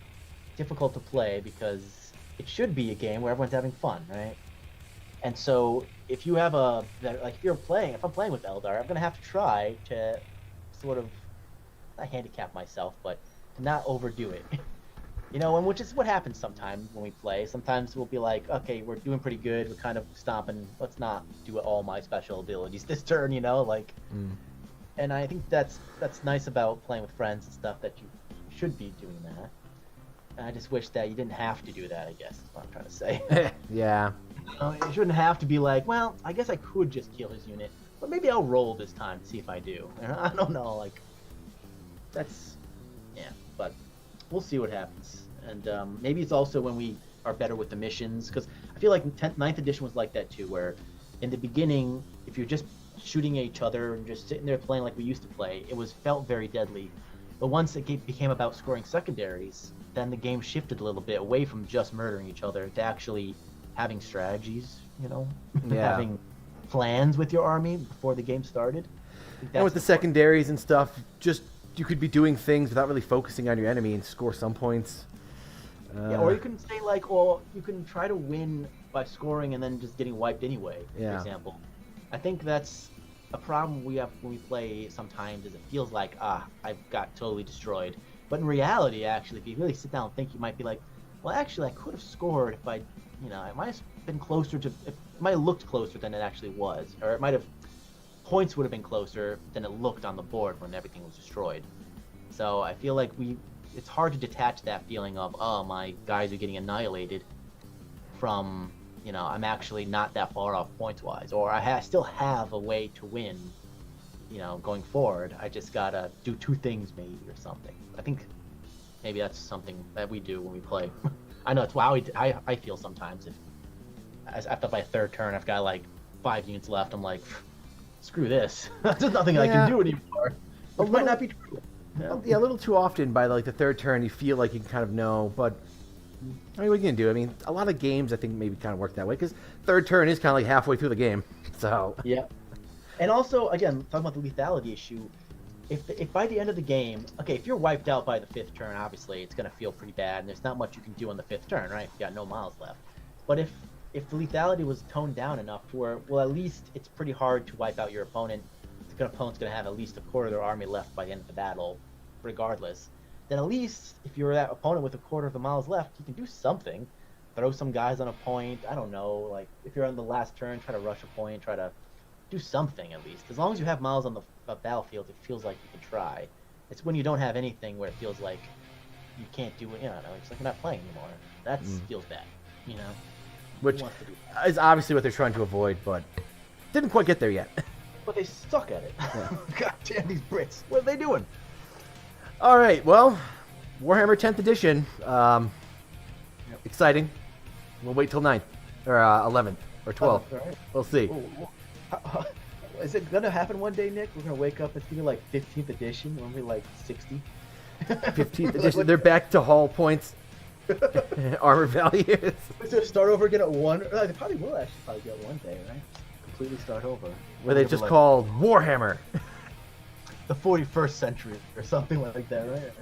difficult to play because it should be a game where everyone's having fun, right? And so if you have if I'm playing with Eldar, I'm gonna have to try to sort of not handicap myself, but to not overdo it. And which is what happens sometimes when we play. Sometimes we'll be like, okay, we're doing pretty good, we're kind of stomping, let's not do all my special abilities this turn, And I think that's nice about playing with friends and stuff, that you should be doing that. And I just wish that you didn't have to do that, I guess, is what I'm trying to say. yeah. You shouldn't have to be like, well, I guess I could just kill his unit, but maybe I'll roll this time to see if I do. I don't know, but we'll see what happens. And maybe it's also when we are better with the missions, because I feel like 9th edition was like that too, where in the beginning, if you're just shooting at each other and just sitting there playing like we used to play, felt very deadly. But once it became about scoring secondaries, then the game shifted a little bit away from just murdering each other to actually having strategies, having plans with your army before the game started. And with the secondaries and stuff, just you could be doing things without really focusing on your enemy and score some points. Or you can say you can try to win by scoring and then just getting wiped anyway, for example. I think that's a problem we have when we play sometimes, is it feels like, I've got totally destroyed. But in reality, actually, if you really sit down and think, you might be like, well, actually, I could have scored if I, it might have been closer to, it might have looked closer than it actually was, or it might have points would have been closer than it looked on the board when everything was destroyed. So I feel like it's hard to detach that feeling of, oh, my guys are getting annihilated from, I'm actually not that far off points-wise, or I still have a way to win, going forward. I just gotta do 2 things maybe or something. I think maybe that's something that we do when we play. I know it's how I feel sometimes. If after my 3rd turn, I've got like 5 units left, I'm like, screw this. There's nothing I can do anymore. Which might not be true. Yeah, a little too often by like the 3rd turn, you feel like you can kind of know, but I mean, what are you gonna do? I mean, a lot of games I think maybe kind of work that way because 3rd turn is kind of like halfway through the game. So yeah, and also again talking about the lethality issue, if by the end of the game, okay, if you're wiped out by the 5th turn, obviously it's gonna feel pretty bad, and there's not much you can do on the 5th turn, right? If you got no miles left. But if the lethality was toned down enough to where, well, at least it's pretty hard to wipe out your opponent. The opponent's gonna have at least a quarter of their army left by the end of the battle, regardless. Then at least if you're that opponent with a quarter of the miles left, you can do something. Throw some guys on a point. I don't know. Like if you're on the last turn, try to rush a point. Try to do something at least. As long as you have miles on the battlefield, it feels like you can try. It's when you don't have anything where it feels like you can't do it. It's like you're not playing anymore. That feels bad. Which is obviously what they're trying to avoid, but didn't quite get there yet. But they suck at it. Yeah. God damn these Brits! What are they doing? All right, well, Warhammer 10th edition. Exciting. We'll wait till 9th or 11th or 12th. Right. We'll see. Is it gonna happen one day, Nick? We're gonna wake up and feel like 15th edition. When we're like 60. 15th edition. They're back to hull points, armor values. So start over again at 1. They probably will actually get one day, right? Completely start over. Where they just called Warhammer. The 41st century or something like that, right?